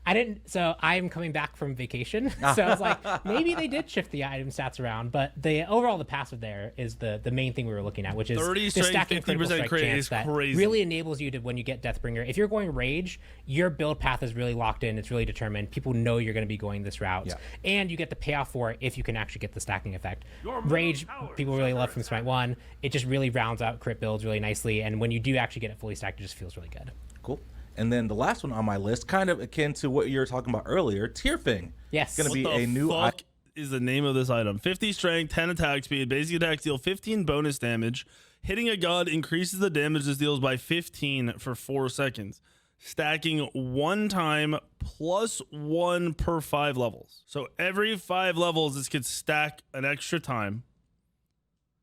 I didn't. So I'm coming back from vacation. So I was like, maybe they did shift the item stats around, but the passive there is the main thing we were looking at, which is
30
the
strength,
stacking critical
50%
strike
crit
chance
is
that
crazy.
really enables you to, when you get Deathbringer, if you're going Rage, your build path is really locked in. It's really determined. People know you're going to be going this route, and you get the payoff for it if you can actually get the stacking effect. Rage, people really love from Smite 1. It just really rounds out crit builds really nicely, and when you do actually get it fully stacked, it just feels really good.
Cool. And then the last one on my list, kind of akin to what you were talking about earlier, Tearfing.
Yes.
Going to be
What the
a new
fuck is the name of this item? 50 strength, 10 attack speed, basic attacks deal 15 bonus damage. Hitting a god increases the damage this deals by 15 for 4 seconds. Stacking 1 time plus 1 per 5 levels. So every 5 levels, this could stack an extra time.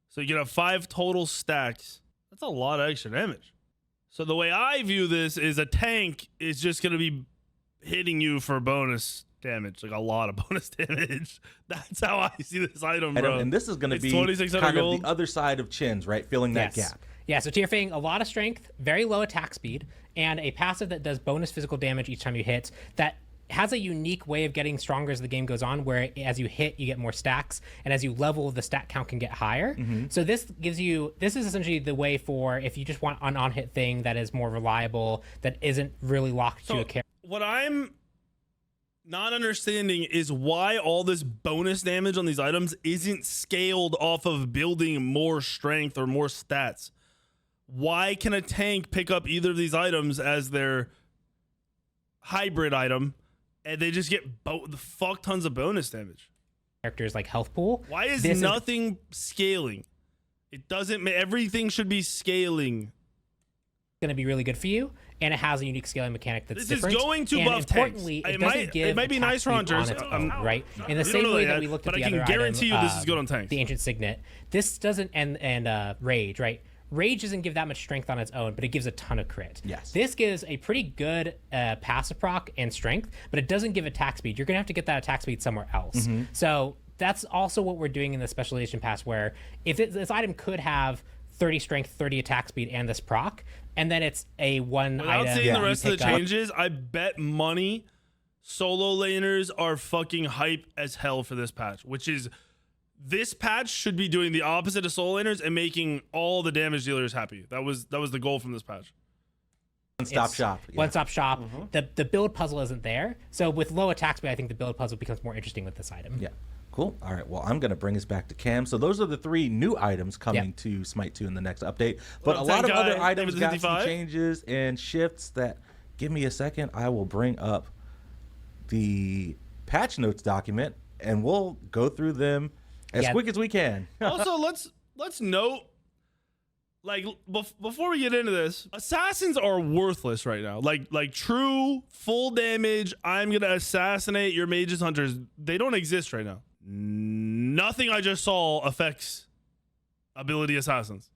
So you can have 5 total stacks. That's a lot of extra damage. So the way I view this is a tank is just going to be hitting you for bonus damage, like a lot of bonus damage. That's how I see this item, bro.
And this is going to be
2600
kind
gold.
of the other side of Chins, right? Filling that gap.
Yeah, so Tearfang, a lot of strength, very low attack speed, and a passive that does bonus physical damage each time you hit that has a unique way of getting stronger as the game goes on, where as you hit, you get more stacks, and as you level, the stat count can get higher. So this is essentially the way for if you just want an on-hit thing that is more reliable, that isn't really locked to a character.
What I'm not understanding is why all this bonus damage on these items isn't scaled off of building more strength or more stats. Why can a tank pick up either of these items as their hybrid item and they just get fuck tons of bonus damage?
Characters like health pool.
Why is nothing scaling? It doesn't. Everything should be scaling.
going to be really good for you, and it has a unique scaling mechanic that's different.
This is going to
and
buff tanks.
importantly,
It might be nice for hunters,
right? In the same way that we looked at
but
the
I can
other
guarantee
item,
you this is good on tanks.
the Ancient Signet. This doesn't, and Rage, right? Rage doesn't give that much strength on its own, but it gives a ton of crit.
Yes.
This gives a pretty good passive proc and strength, but it doesn't give attack speed. You're going to have to get that attack speed somewhere else. So that's also what we're doing in the Specialization Pass, where if this item could have 30 strength, 30 attack speed, and this proc, and then it's a one
Without
item.
seeing the rest of the
pick up.
changes, I bet money solo laners are fucking hype as hell for this patch, which is this patch should be doing the opposite of solo laners and making all the damage dealers happy. That was the goal from this patch.
One-stop shop. Yeah.
One-stop shop. The build puzzle isn't there. So with low attack speed, I think the build puzzle becomes more interesting with this item.
Yeah. Cool. All right. Well, I'm going to bring us back to Cam. So those are the 3 new items coming to Smite 2 in the next update. But a lot of other items got some changes and shifts that, give me a second, I will bring up the patch notes document and we'll go through them as quick as we can.
Also, let's note, like, before we get into this, assassins are worthless right now. Like true full damage, I'm gonna assassinate your mages, hunters. They don't exist right now. Nothing I just saw affects ability assassins.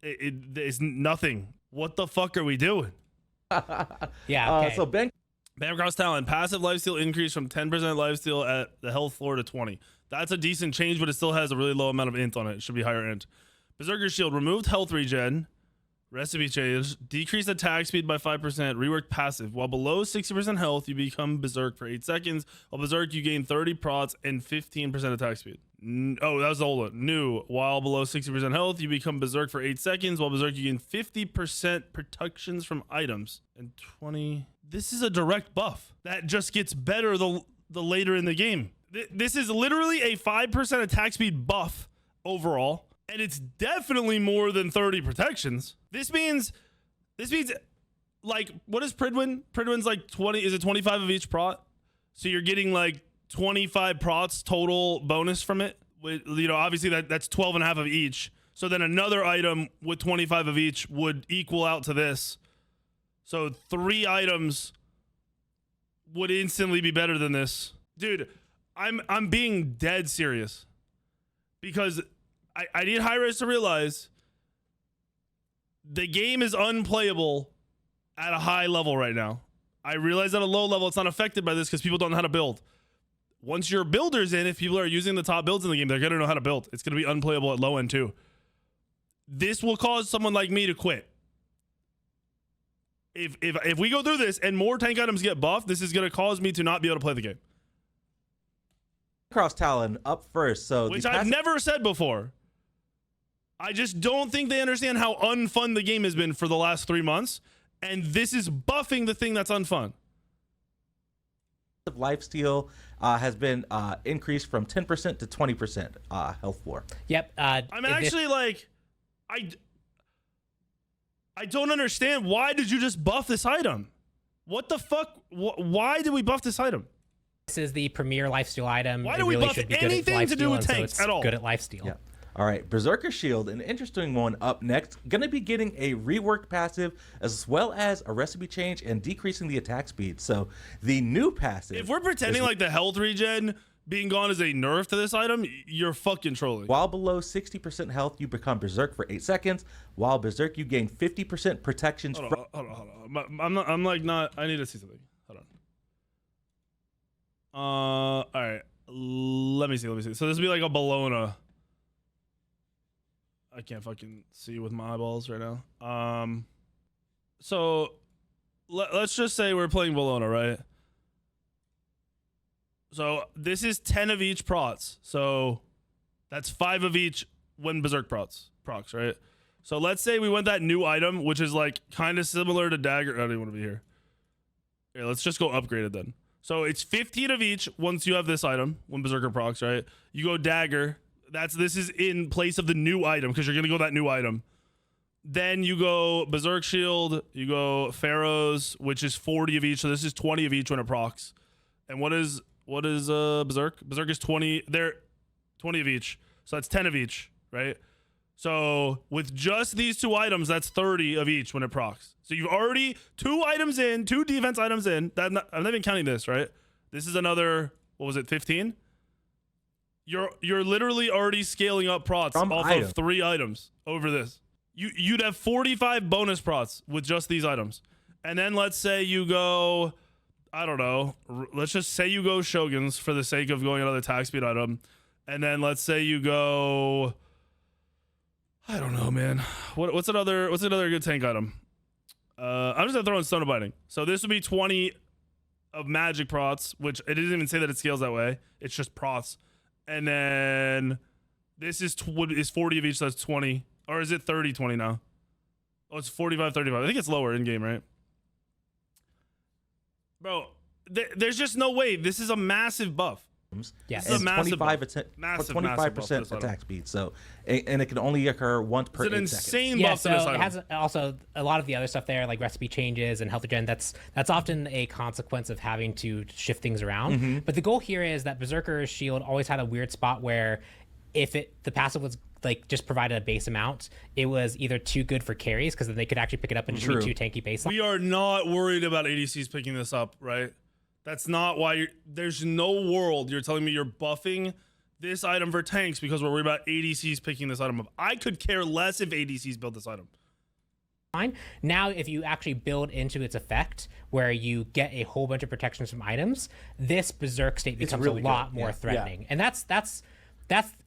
It's nothing. What the fuck are we doing?
Yeah. Okay.
So Ben.
Bam talent, passive lifesteal increase from 10% lifesteal at the health floor to 20. That's a decent change, but it still has a really low amount of int on it. It should be higher int. Berserker shield, removed health regen. Recipe change, decreased attack speed by 5%, reworked passive. While below 60% health, you become Berserk for 8 seconds. While Berserk, you gain 30 prots and 15% attack speed. Oh, that was the old one. New, while below 60% health, you become Berserk for 8 seconds. While Berserk, you gain 50% protections from items. And 20... This is a direct buff. That just gets better the later in the game. This is literally a 5% attack speed buff overall. And it's definitely more than 30 protections. This means like, what is Pridwin? Pridwin's like 20, is it 25 of each prot? So you're getting like 25 prots total bonus from it. With, you know, obviously that's 12 and a half of each. So then another item with 25 of each would equal out to this. So 3 items would instantly be better than this. Dude, I'm being dead serious. Because I need high-res to realize the game is unplayable at a high level right now. I realize at a low level it's not affected by this because people don't know how to build. Once your builder's in, if people are using the top builds in the game, they're going to know how to build. It's going to be unplayable at low end too. This will cause someone like me to quit. If we go through this and more tank items get buffed, this is going to cause me to not be able to play the game.
Cross Talon up first. So
which I've never said before. I just don't think they understand how unfun the game has been for the last 3 months. And this is buffing the thing that's unfun.
Lifesteal has been increased from 10% to 20% health floor.
Yep.
I'm actually like, I don't understand. Why did you just buff this item? What the fuck? Why did we buff this item?
This is the premier lifesteal item.
Why do we buff anything to do with tanks at all?
Good at lifesteal.
Yeah. All right, Berserker Shield, an interesting one up next. Going to be getting a reworked passive as well as a recipe change and decreasing the attack speed. So the new passive.
If we're pretending like the health regen being gone is a nerf to this item, you're fucking trolling.
While below 60% health, you become Berserk for 8 seconds. While Berserk, you gain 50% protections.
Hold on. I'm like not. I need to see something. Hold on. All right. Let me see. So this would be like a Bologna. I can't fucking see with my eyeballs right now. So let's just say we're playing Bologna, right? So this is 10 of each prots. So that's 5 of each when Berserk procs, right? So let's say we want that new item, which is like kind of similar to Dagger. I don't even want to be here. Here, let's just go upgraded then. So it's 15 of each once you have this item when Berserker procs, right? You go Dagger. This is in place of the new item because you're gonna go that new item. Then you go Berserk Shield, you go Pharaohs, which is 40 of each. So this is 20 of each when it procs. And what is Berserk? Berserk is 20. They're 20 of each. So that's 10 of each, right? So with just these 2 items, that's 30 of each when it procs. So you've already 2 items in, 2 defense items in. I'm not even counting this, right? This is another, what was it, 15? You're literally already scaling up prots off of 3 items over this. You'd have 45 bonus prots with just these items. And then let's say you go, I don't know, let's just say you go Shoguns for the sake of going another attack speed item. And then let's say you go, I don't know, man. What's another good tank item? I'm just gonna throw in Stone of Binding. So this would be 20 of magic prots, which it didn't even say that it scales that way. It's just prots. And then this is 40 of each, so that's 20. Or is it 30, 20 now? Oh, it's 45, 35. I think it's lower in game, right? Bro, there's just no way. This is a massive buff.
Yes.
This is a massive
25% attack speed. So, and it can only occur once per 8 seconds.
It's an insane
Yeah,
buff
so
to this
it
item.
has also a lot of the other stuff there, like recipe changes and health regen. That's often a consequence of having to shift things around. But the goal here is that Berserker's shield always had a weird spot where if the passive was like just provided a base amount, it was either too good for carries because then they could actually pick it up and just be too tanky baseline.
We are not worried about ADCs picking this up, right? That's not why there's no world you're telling me you're buffing this item for tanks because we're worried about ADCs picking this item up. I could care less if ADCs build this item.
Now, if you actually build into its effect where you get a whole bunch of protections from items, this Berserk state becomes really a lot more threatening. And that's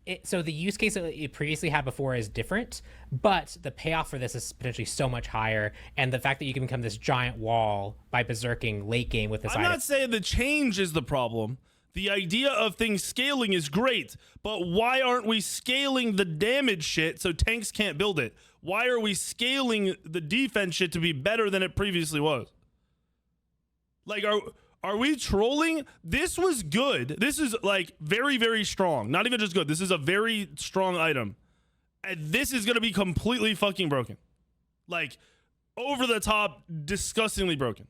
it. So the use case that it previously had before is different, but the payoff for this is potentially so much higher. And the fact that you can become this giant wall by berserking late game with this
I'm
item.
not saying the change is the problem. The idea of things scaling is great, but why aren't we scaling the damage shit so tanks can't build it? Why are we scaling the defense shit to be better than it previously was? Like, are we trolling? This was good. This is like very, very strong. Not even just good. This is a very strong item. And this is going to be completely fucking broken. Like over the top, disgustingly broken.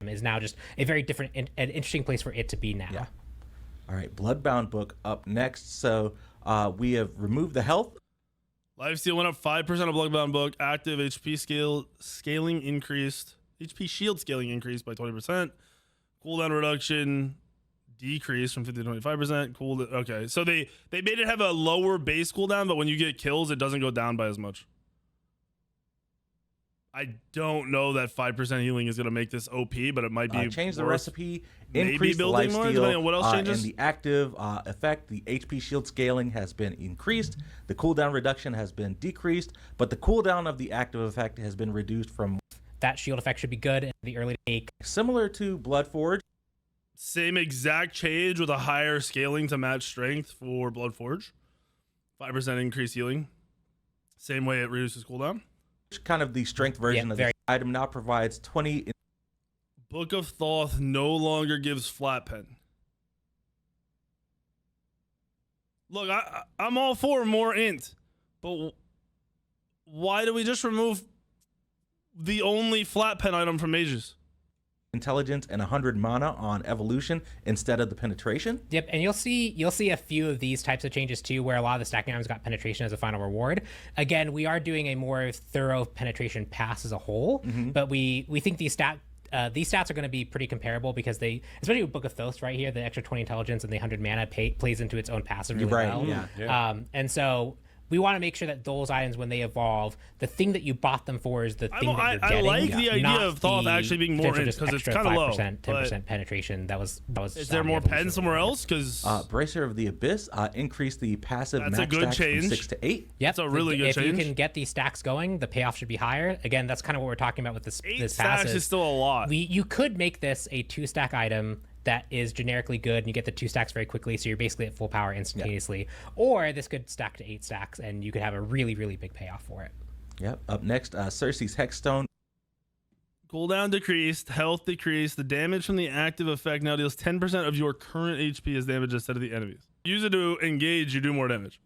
Is now just a very different and interesting place for it to be now.
Yeah. All right. Bloodbound book up next. So we have removed the health.
Lifesteal went up 5% of Bloodbound book. Active HP scaling increased. HP shield scaling increased by 20%. Cooldown reduction decreased from 50 to 25%. Okay, so they made it have a lower base cooldown, but when you get kills, it doesn't go down by as much. I don't know that 5% healing is going to make this OP, but it might be
change the recipe,
maybe
increase the
building more, depending on what else changes.
And the active effect, the HP shield scaling has been increased. The cooldown reduction has been decreased, but the cooldown of the active effect has been reduced from.
That shield effect should be good in the early take.
Similar to Bloodforge.
Same exact change with a higher scaling to match strength for Bloodforge. 5% increased healing. Same way it reduces cooldown.
Kind of the strength version of this item now provides 20.
Book of Thoth no longer gives flat pen. Look, I'm all for more int, but why do we just remove the only flat pen item from mages?
Intelligence and 100 mana on evolution instead of the penetration.
Yep, and you'll see a few of these types of changes too, where a lot of the stacking items got penetration as a final reward. Again, we are doing a more thorough penetration pass as a whole, but we think these stats are going to be pretty comparable because they, especially with Book of Thoth right here, the extra 20 intelligence and the 100 mana plays into its own passive really well.
Yeah.
And so we want to make sure that those items, when they evolve, the thing that you bought them for is the thing that you're getting.
I like the idea of Thoth actually being more in because it's kind of low.
10% penetration. That was.
Is there more pen somewhere else? Because
Bracer of the Abyss increased the passive max stacks from 6 to 8.
Yep,
that's a really good change.
If you can get these stacks going, the payoff should be higher. Again, that's kind of what we're talking about with this.
8
this
stacks
passive.
is still a lot.
You could make this a 2-stack item that is generically good and you get the 2 stacks very quickly, so you're basically at full power instantaneously. Or this could stack to 8 stacks and you could have a really, really big payoff for it.
Yep. Up next, Cersei's Hexstone.
Cooldown decreased, health decreased. The damage from the active effect now deals 10% of your current HP as damage instead of the enemies. Use it to engage, you do more damage.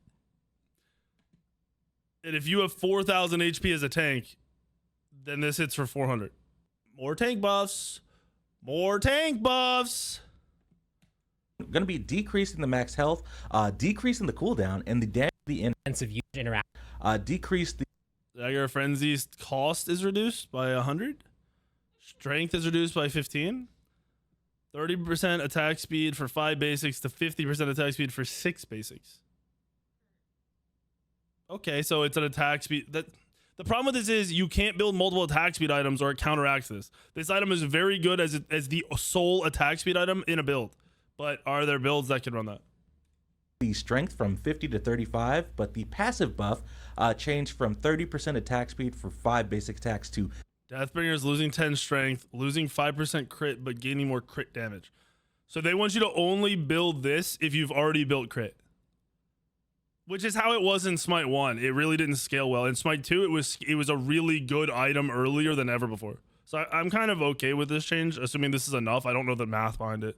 And if you have 4,000 HP as a tank, then this hits for 400. More tank buffs. More tank buffs.
Going to be decreasing the max health, decreasing the cooldown, and the damage the
intensive use interaction.
Decrease the
Dagger Frenzy's cost is reduced by 100. Strength is reduced by 15. 30% attack speed for 5 basics to 50% attack speed for 6 basics. Okay, so it's an attack speed. The problem with this is you can't build multiple attack speed items or it counteracts this. This item is very good as the sole attack speed item in a build. But are there builds that can run that?
The strength from 50 to 35, but the passive buff changed from 30% attack speed for 5 basic attacks to
Deathbringer's losing 10 strength, losing 5% crit, but gaining more crit damage. So they want you to only build this if you've already built crit. Which is how it was in Smite 1. It really didn't scale well. In Smite 2, it was a really good item earlier than ever before. So I'm kind of okay with this change, assuming this is enough. I don't know the math behind it.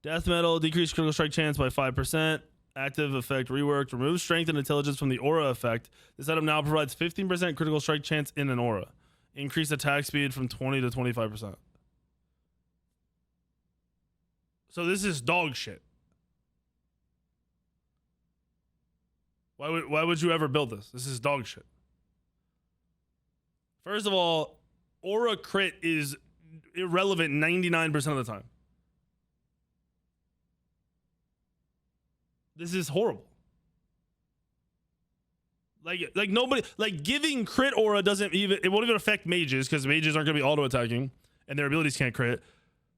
Death Metal, decreased critical strike chance by 5%. Active effect reworked. Remove strength and intelligence from the aura effect. This item now provides 15% critical strike chance in an aura. Increase attack speed from 20 to 25%. So this is dog shit. Why would you ever build this? This is dog shit. First of all, aura crit is irrelevant 99% of the time. This is horrible. Like nobody, like giving crit aura doesn't even, it won't even affect mages because mages aren't going to be auto attacking and their abilities can't crit.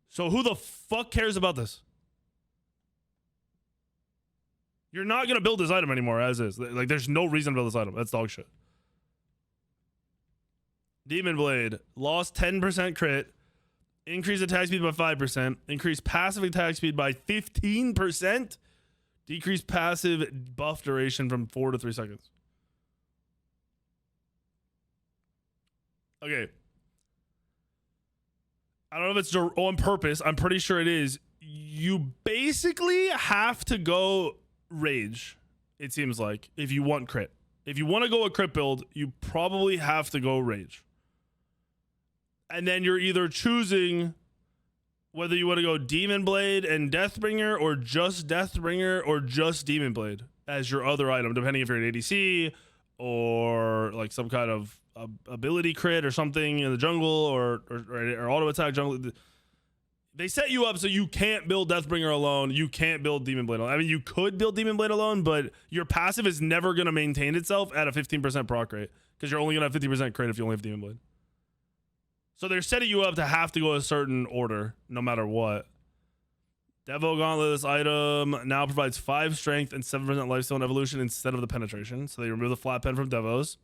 So who the fuck cares about this? You're not going to build this item anymore as is. Like there's no reason to build this item. That's dog shit. Demon Blade, lost 10% crit, increase attack speed by 5%, increase passive attack speed by 15%, decrease passive buff duration from 4 to 3 seconds. Okay. I don't know if it's on purpose. I'm pretty sure it is. You basically have to go rage, it seems like, if you want crit. If you want to go a crit build, you probably have to go rage. And then you're either choosing whether you want to go Demon Blade and Deathbringer or just Deathbringer or just Demon Blade as your other item, depending if you're an ADC or like some kind of ability crit or something in the jungle or auto attack jungle. They set you up so you can't build Deathbringer alone. You can't build Demon Blade alone. I mean, you could build Demon Blade alone, but your passive is never going to maintain itself at a 15% proc rate because you're only going to have 50% crit if you only have Demon Blade. So they're setting you up to have to go a certain order, no matter what. Devo Gauntlet, this item now provides 5 strength and 7% lifesteal and evolution instead of the penetration. So they remove the flat pen from Devos.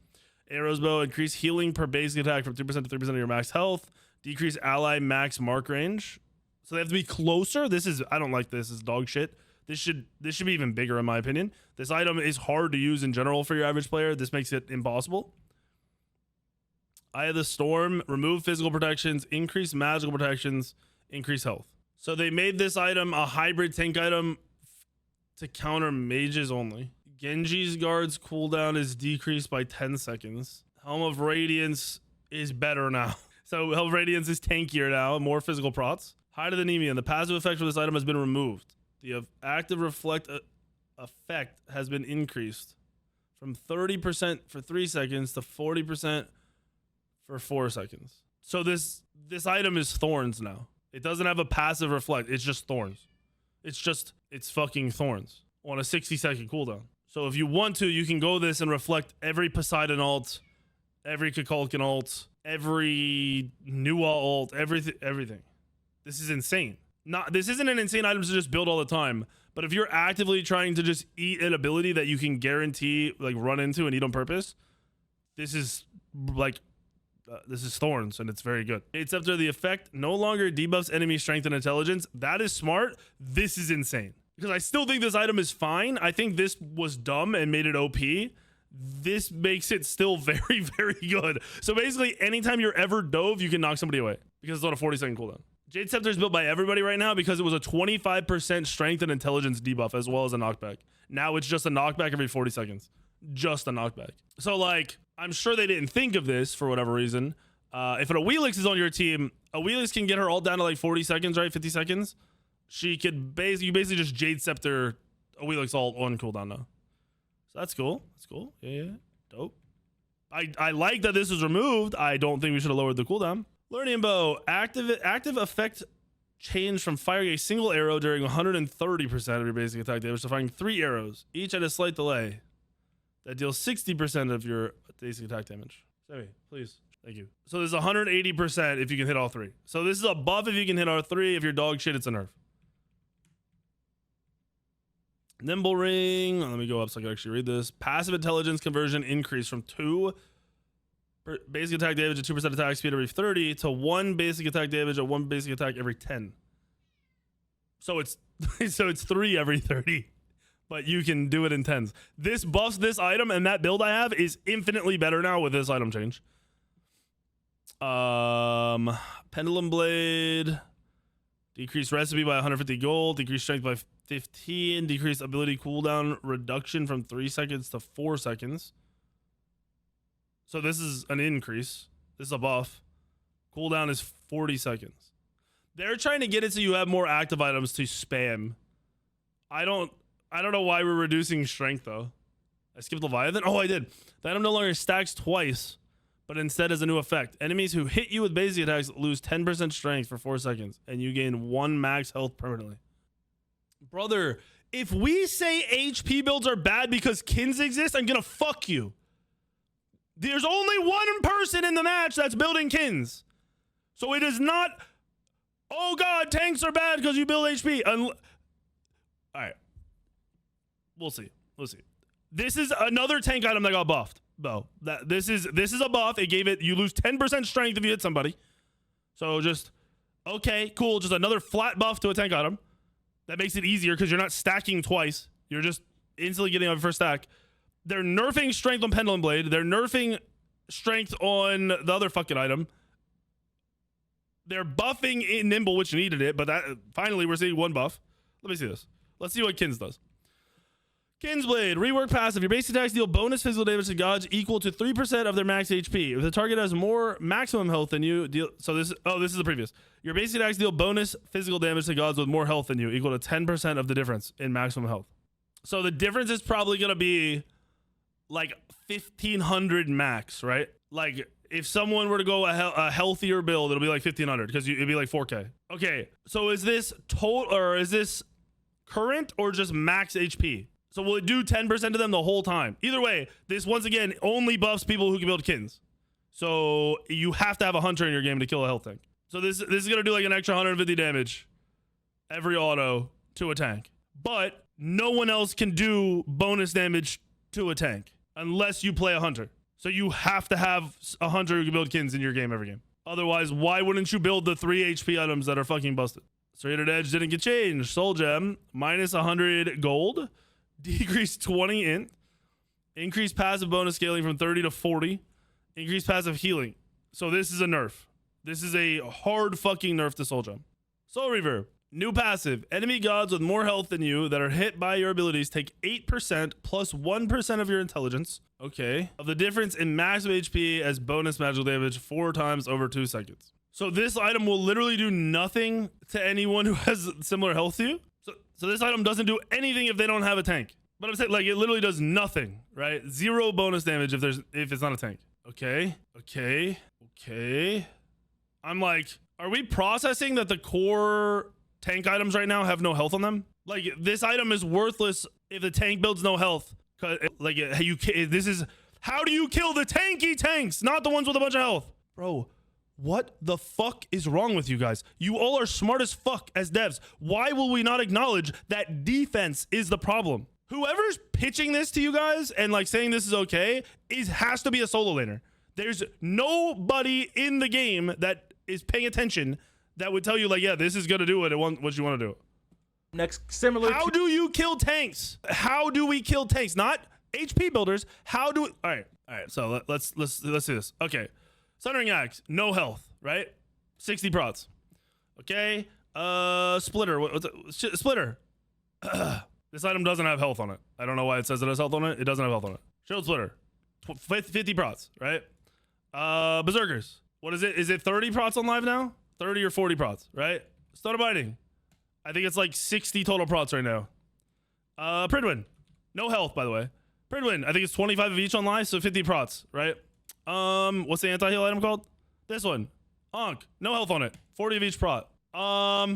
Arrows Bow, increase healing per basic attack from 2% to 3% of your max health. Decrease ally max mark range. So they have to be closer. I don't like this. This is dog shit. This should be even bigger in my opinion. This item is hard to use in general for your average player. This makes it impossible. Eye of the Storm, remove physical protections, increase magical protections, increase health. So they made this item a hybrid tank item to counter mages only. Genji's guard's cooldown is decreased by 10 seconds. Helm of Radiance is better now. So Helm of Radiance is tankier now, more physical prots. Hide of the Nemean, the passive effect for this item has been removed. The active reflect effect has been increased from 30% for 3 seconds to 40% for 4 seconds. So this item is thorns now. It doesn't have a passive reflect. It's just thorns. It's fucking thorns on a 60-second cooldown. So if you want to, you can go this and reflect every Poseidon ult, every Kukulkan ult, every Nuwa ult, everything. This is insane. This isn't an insane item to just build all the time, but if you're actively trying to just eat an ability that you can guarantee like run into and eat on purpose, this is like this is thorns and it's very good. It's after the effect no longer debuffs enemy strength and intelligence. That is smart. This is insane because I still think this item is fine. I think this was dumb and made it OP. This makes it still very, very good. So basically anytime you're ever dove, you can knock somebody away because it's on a 40-second cooldown. Jade Scepter is built by everybody right now because it was a 25% strength and intelligence debuff as well as a knockback. Now it's just a knockback every 40 seconds. Just a knockback. So like, I'm sure they didn't think of this for whatever reason. If an Awilix is on your team, Awilix can get her all down to like 40 seconds, right? 50 seconds. she could you basically just Jade Scepter a Wheel Assault on cooldown now. So that's cool. That's cool. Yeah. Dope. I like that this is removed. I don't think we should have lowered the cooldown. Learning Bow. Active effect change from firing a single arrow during 130% of your basic attack damage to firing 3 arrows, each at a slight delay. That deals 60% of your basic attack damage. Sammy, please. Thank you. So there's 180% if you can hit all 3. So this is a buff if you can hit all 3. If you're dog shit, it's a nerf. Nimble Ring. Let me go up so I can actually read this. Passive intelligence conversion increase from 2 basic attack damage at 2% attack speed every 30 to 1 basic attack damage at 1 basic attack every 10. So it's 3 every 30. But you can do it in 10s. This buffs this item, and that build I have is infinitely better now with this item change. Pendulum Blade. Decreased recipe by 150 gold. Decreased strength by 15. Decreased ability cooldown reduction from 3 seconds to 4 seconds. So this is an increase. This is a buff. Cooldown is 40 seconds. They're trying to get it so you have more active items to spam. I don't know why we're reducing strength though. I skipped Leviathan. Oh, I did. The item no longer stacks twice, but instead has a new effect. Enemies who hit you with basic attacks lose 10% strength for 4 seconds, and you gain 1 max health permanently. Brother, if we say HP builds are bad because kins exist, I'm gonna fuck you. There's only one person in the match that's building kins. So it is not, oh god, tanks are bad because you build HP. All right. We'll see. This is another tank item that got buffed, though. This is a buff. It gave it, you lose 10% strength if you hit somebody. So just, okay, cool. Just another flat buff to a tank item. That makes it easier because you're not stacking twice. You're just instantly getting on first stack. They're nerfing strength on Pendulum Blade. They're nerfing strength on the other fucking item. They're buffing in Nimble, which needed it, but that finally we're seeing 1 buff. Let me see this. Let's see what Kins does. Kinsblade, rework passive. Your base attacks deal bonus physical damage to gods equal to 3% of their max HP. If the target has more maximum health than you, this is the previous. Your base attacks deal bonus physical damage to gods with more health than you, equal to 10% of the difference in maximum health. So the difference is probably gonna be like 1,500 max, right? Like if someone were to go a healthier build, it'll be like 1,500 because it'd be like 4K. Okay, so is this total or is this current or just max HP? So will it do 10% to them the whole time? Either way, this once again only buffs people who can build kins. So you have to have a hunter in your game to kill a health tank. So this is gonna do like an extra 150 damage every auto to a tank. But no one else can do bonus damage to a tank unless you play a hunter. So you have to have a hunter who can build kins in your game every game. Otherwise, why wouldn't you build the 3 HP items that are fucking busted? Serrated Edge didn't get changed. Soul Gem, minus 100 gold. Decrease 20 int. Increase passive bonus scaling from 30 to 40. Increase passive healing. So this is a nerf. This is a hard fucking nerf to Soul Gem. Soul Reaver. New passive. Enemy gods with more health than you that are hit by your abilities take 8% plus 1% of your intelligence. Okay. Of the difference in maximum HP as bonus magical damage 4 times over 2 seconds. So this item will literally do nothing to anyone who has similar health to you. So this item doesn't do anything if they don't have a tank. But I'm saying like it literally does nothing, right? 0 bonus damage if it's not a tank. Okay. I'm like, are we processing that the core tank items right now have no health on them? Like this item is worthless if the tank builds no health. Like this is how do you kill the tanky tanks, not the ones with a bunch of health, bro? What the fuck is wrong with you guys? You all are smart as fuck as devs. Why will we not acknowledge that defense is the problem? Whoever's pitching this to you guys and like saying this is okay has to be a solo laner. There's nobody in the game that is paying attention that would tell you like, yeah, this is gonna do what you want to do.
Next, similar.
How do you kill tanks? How do we kill tanks? Not HP builders. All right. So let's do this. Okay. Sundering Axe, no health, right? 60 prots. Okay. Splitter. What's it? Splitter. This item doesn't have health on it. I don't know why it says it has health on it. It doesn't have health on it. Shield Splitter. 50 prots, right? Berserkers. What is it? Is it 30 prots on live now? 30 or 40 prots, right? Stun Biting. I think it's like 60 total prots right now. Pridwin, no health, by the way. Pridwin, I think it's 25 of each on live, so 50 prots, right? What's the anti-heal item called? This one. Onk, no health on it. 40 of each prot. I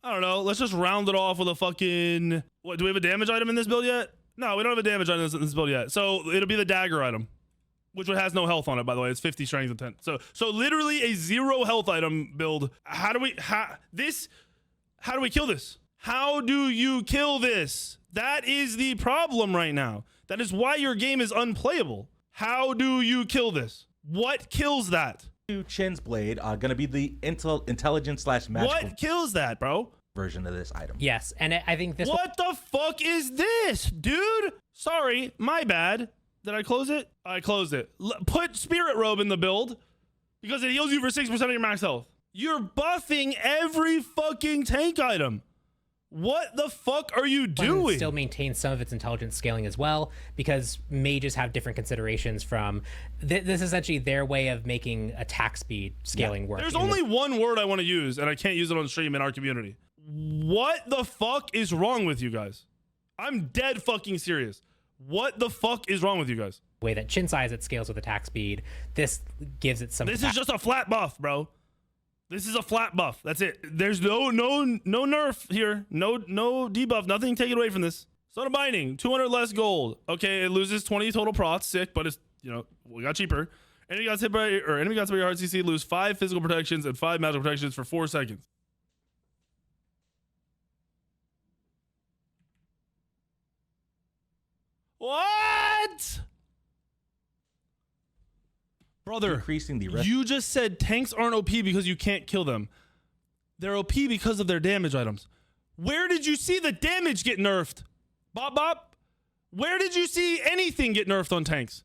don't know. Let's just round it off with a fucking... What, do we have a damage item in this build yet? No, we don't have a damage item in this build yet. So it'll be the dagger item, which has no health on it, by the way. It's 50 strength and 10. So literally a 0 health item build. How do we kill this? How do you kill this? That is the problem right now. That is why your game is unplayable. How do you kill this? What kills that?
Chin's blade gonna be the intelligence / magical
What kills that, bro?
version of this item.
Yes, and I think this.
What the fuck is this, dude? Sorry, my bad. Did I close it? I closed it. Put Spirit Robe in the build because it heals you for 6% of your max health. You're buffing every fucking tank item. What the fuck are you doing?
Still maintains some of its intelligence scaling as well, because mages have different considerations from this is essentially their way of making attack speed scaling work.
There's only one word I want to use, and I can't use it on stream in our community. What the fuck is wrong with you guys? I'm dead fucking serious. What the fuck is wrong with you guys?
Way that Chin size it scales with attack speed. This gives it some.
This is just a flat buff, bro. This is a flat buff. That's it. There's no nerf here. No debuff. Nothing taken away from this. Soda Binding, 200 less gold. Okay, it loses 20 total prots. Sick, but it's, we got cheaper. Enemy got hit by your hard CC, lose 5 physical protections and 5 magical protections for 4 seconds. What? Brother,
Increasing the rest.
You just said tanks aren't OP because you can't kill them. They're OP because of their damage items. Where did you see the damage get nerfed? Bop bop. Where did you see anything get nerfed on tanks?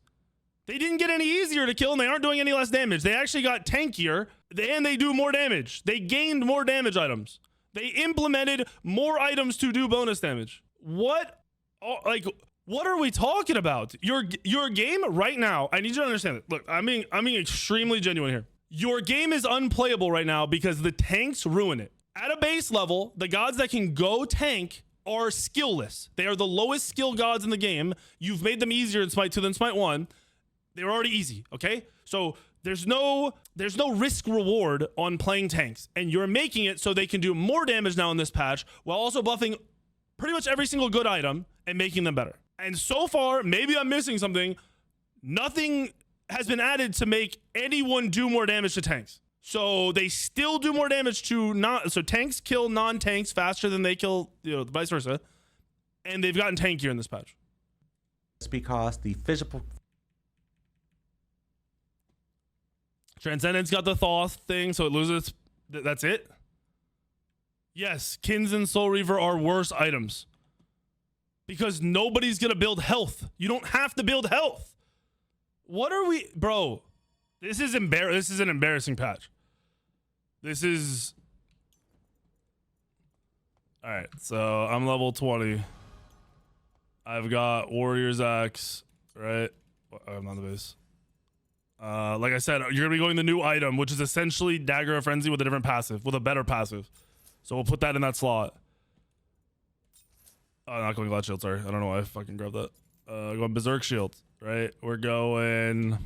They didn't get any easier to kill and they aren't doing any less damage. They actually got tankier and they do more damage. They gained more damage items. They implemented more items to do bonus damage. What are we talking about? Your game right now, I need you to understand it. Look, I'm being extremely genuine here. Your game is unplayable right now because the tanks ruin it. At a base level, the gods that can go tank are skillless. They are the lowest skill gods in the game. You've made them easier in Smite 2 than Smite 1. They were already easy, okay? So there's no risk reward on playing tanks. And you're making it so they can do more damage now in this patch while also buffing pretty much every single good item and making them better. And so far, maybe I'm missing something. Nothing has been added to make anyone do more damage to tanks. So they still do more damage to so tanks kill non-tanks faster than they kill, vice versa. And they've gotten tankier in this patch.
It's because the physical
Transcendence got the Thoth thing, so it loses. That's it. Yes, Kins and Soul Reaver are worse items. Because nobody's going to build health. You don't have to build health. What are we... Bro, this is an embarrassing patch. This is... Alright, so I'm level 20. I've got Warrior's Axe, right? I'm on the base. Like I said, you're going to be going the new item, which is essentially Dagger of Frenzy with a different passive, with a better passive. So we'll put that in that slot. Oh, not going Glad Shield, sorry. I don't know why I fucking grabbed that. Going Berserk Shield, right? We're going,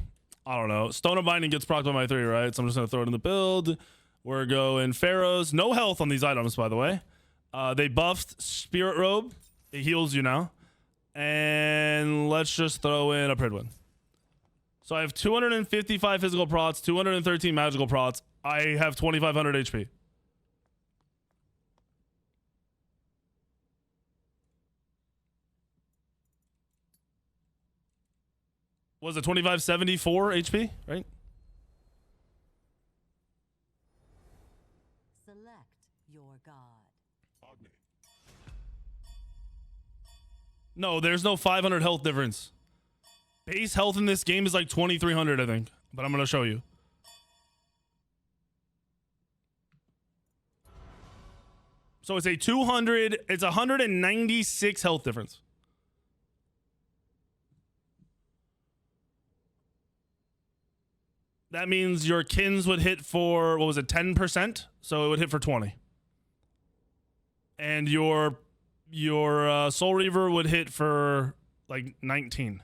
I don't know. Stone of Binding gets procced by my 3, right? So I'm just going to throw it in the build. We're going Pharaohs. No health on these items, by the way. They buffed Spirit Robe. It heals you now. And let's just throw in a Pridwin. So I have 255 physical prots, 213 magical prots. I have 2,500 HP. Was it 2574 HP, right?
Select your god.
Agni.
No, there's no 500 health difference. Base health in this game is like 2,300, I think. But I'm going to show you. So it's it's 196 health difference. That means your Kins would hit for, 10%? So it would hit for 20. and your Soul Reaver would hit for like 19.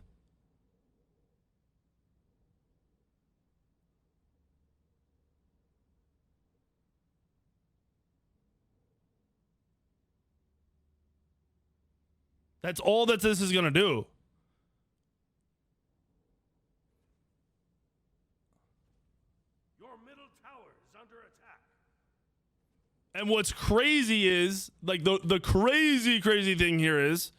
That's all that this is gonna do. Your middle tower is under attack. And what's crazy is, like, the crazy thing here is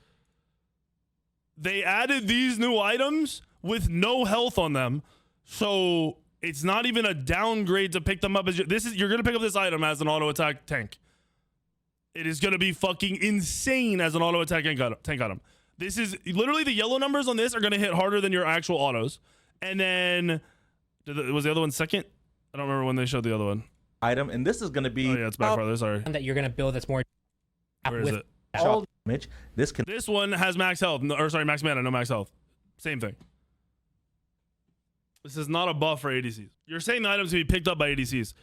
they added these new items with no health on them, so it's not even a downgrade to pick them up as you're gonna pick up this item as an auto attack tank. It is gonna be fucking insane as an auto attack tank item. This is literally, the yellow numbers on this are gonna hit harder than your actual autos. And then was the other one second? I don't remember when they showed the other one.
Item, and this is going to be
Oh yeah, it's back farther. Sorry.
That you're gonna build that's more.
Where is it?
shot damage.
This one has max health, or sorry, max mana, no max health. Same thing. This is not a buff for ADCs. You're saying the items can be picked up by ADCs.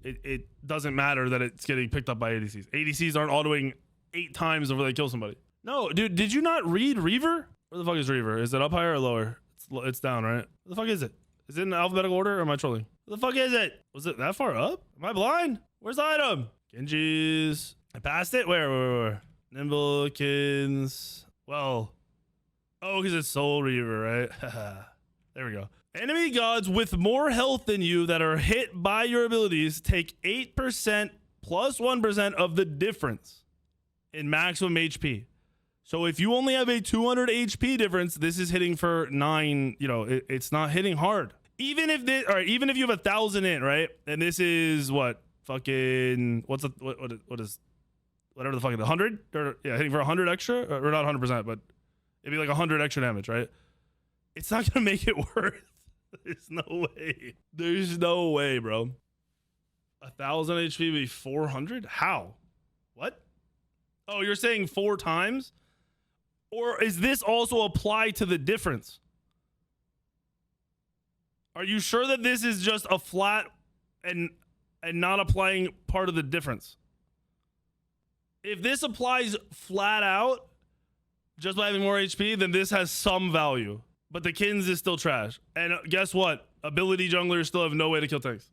It doesn't matter that it's getting picked up by ADCs. ADCs aren't autoing 8 times before they kill somebody. No, dude, did you not read Reaver? Where the fuck is Reaver? Is it up higher or lower? It's down, right? Where the fuck is it? Is it in alphabetical order, or am I trolling? Where the fuck is it? Was it that far up? Am I blind? Where's the item? Genji's. I passed it? Where? Nimblekins. Well. Oh, because it's Soul Reaver, right? There we go. Enemy gods with more health than you that are hit by your abilities take 8% plus 1% of the difference in maximum HP. So if you only have a 200 HP difference, this is hitting for 9, it's not hitting hard. Even if this, all right, even if you have 1,000 in, right? And this is what? Fucking, what is, whatever the fuck, 100? Yeah, hitting for 100 extra, or not 100%, but it'd be like 100 extra damage, right? It's not gonna make it worth. There's no way. There's no way, bro. 1,000 HP be 400? How? What? Oh, you're saying 4 times? Or is this also applied to the difference? Are you sure that this is just a flat and not applying part of the difference? If this applies flat out, just by having more HP, then this has some value. But the Kins is still trash. And guess what? Ability junglers still have no way to kill tanks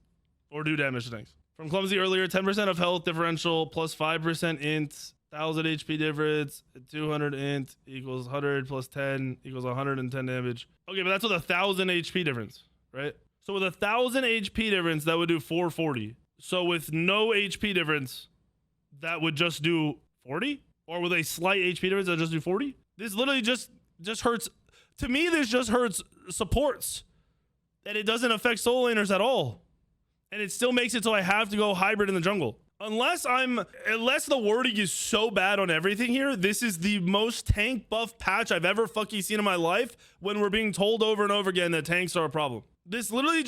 or do damage to tanks. From Clumsy earlier, 10% of health differential plus 5% int, 1,000 HP difference, 200 int equals 100 plus 10 equals 110 damage. Okay, but that's with 1,000 HP difference, right? So with 1,000 HP difference, that would do 440. So with no HP difference, that would just do 40? Or with a slight HP difference, that would just do 40? This literally just hurts. To me, this just hurts supports. And it doesn't affect soul laners at all. And it still makes it so I have to go hybrid in the jungle. Unless the wording is so bad on everything here, this is the most tank buff patch I've ever fucking seen in my life when we're being told over and over again that tanks are a problem. This literally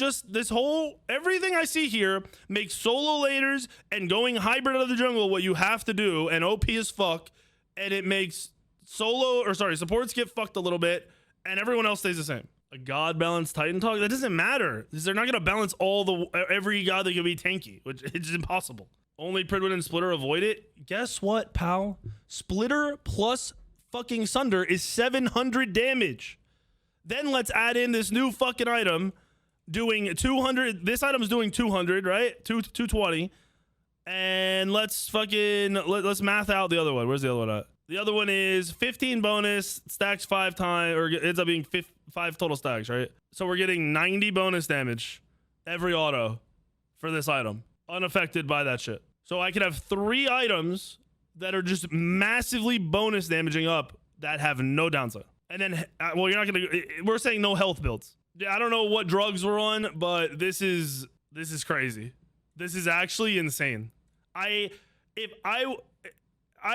everything I see here makes solo laners and going hybrid out of the jungle what you have to do, and OP as fuck, and it makes supports get fucked a little bit, and everyone else stays the same. A god balanced Titan talk? That doesn't matter. They're not going to balance every god that can be tanky, which is impossible. Only Pridwin and Splitter avoid it. Guess what, pal? Splitter plus fucking Sunder is 700 damage. Then let's add in this new fucking item doing 200. This item's doing 200, right? 220. And let's math out the other one. Where's the other one at? The other one is 15 bonus, stacks 5 times, or ends up being 5 total stacks, right? So we're getting 90 bonus damage every auto for this item, unaffected by that shit. So I could have 3 items that are just massively bonus damaging up that have no downside. And then, we're saying no health builds. I don't know what drugs we're on, but this is crazy. This is actually insane. I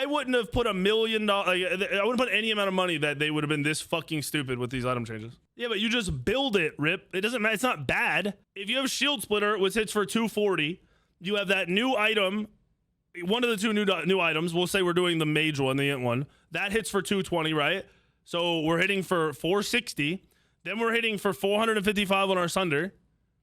wouldn't have put $1 million. I wouldn't put any amount of money that they would have been this fucking stupid with these item changes. Yeah, but you just build it, Rip. It doesn't matter. It's not bad. If you have Shield Splitter, which hits for 240, you have that new item. One of the 2 new items. We'll say we're doing the mage one, the int one. That hits for 220, right? So we're hitting for 460. Then we're hitting for 455 on our Sunder.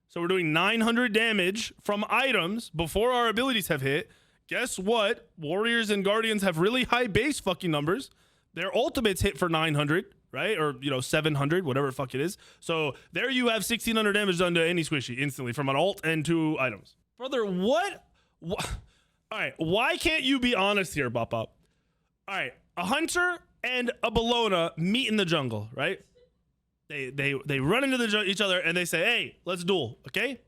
So we're doing 900 damage from items before our abilities have hit. Guess what? Warriors and Guardians have really high base fucking numbers. Their ultimates hit for 900, right? Or, 700, whatever the fuck it is. So there you have 1600 damage done to any squishy instantly from an ult and 2 items. Brother, what? All right, why can't you be honest here, Bop Bop? All right, a hunter and a Bellona meet in the jungle, right? They run into each other and they say, hey, let's duel, okay?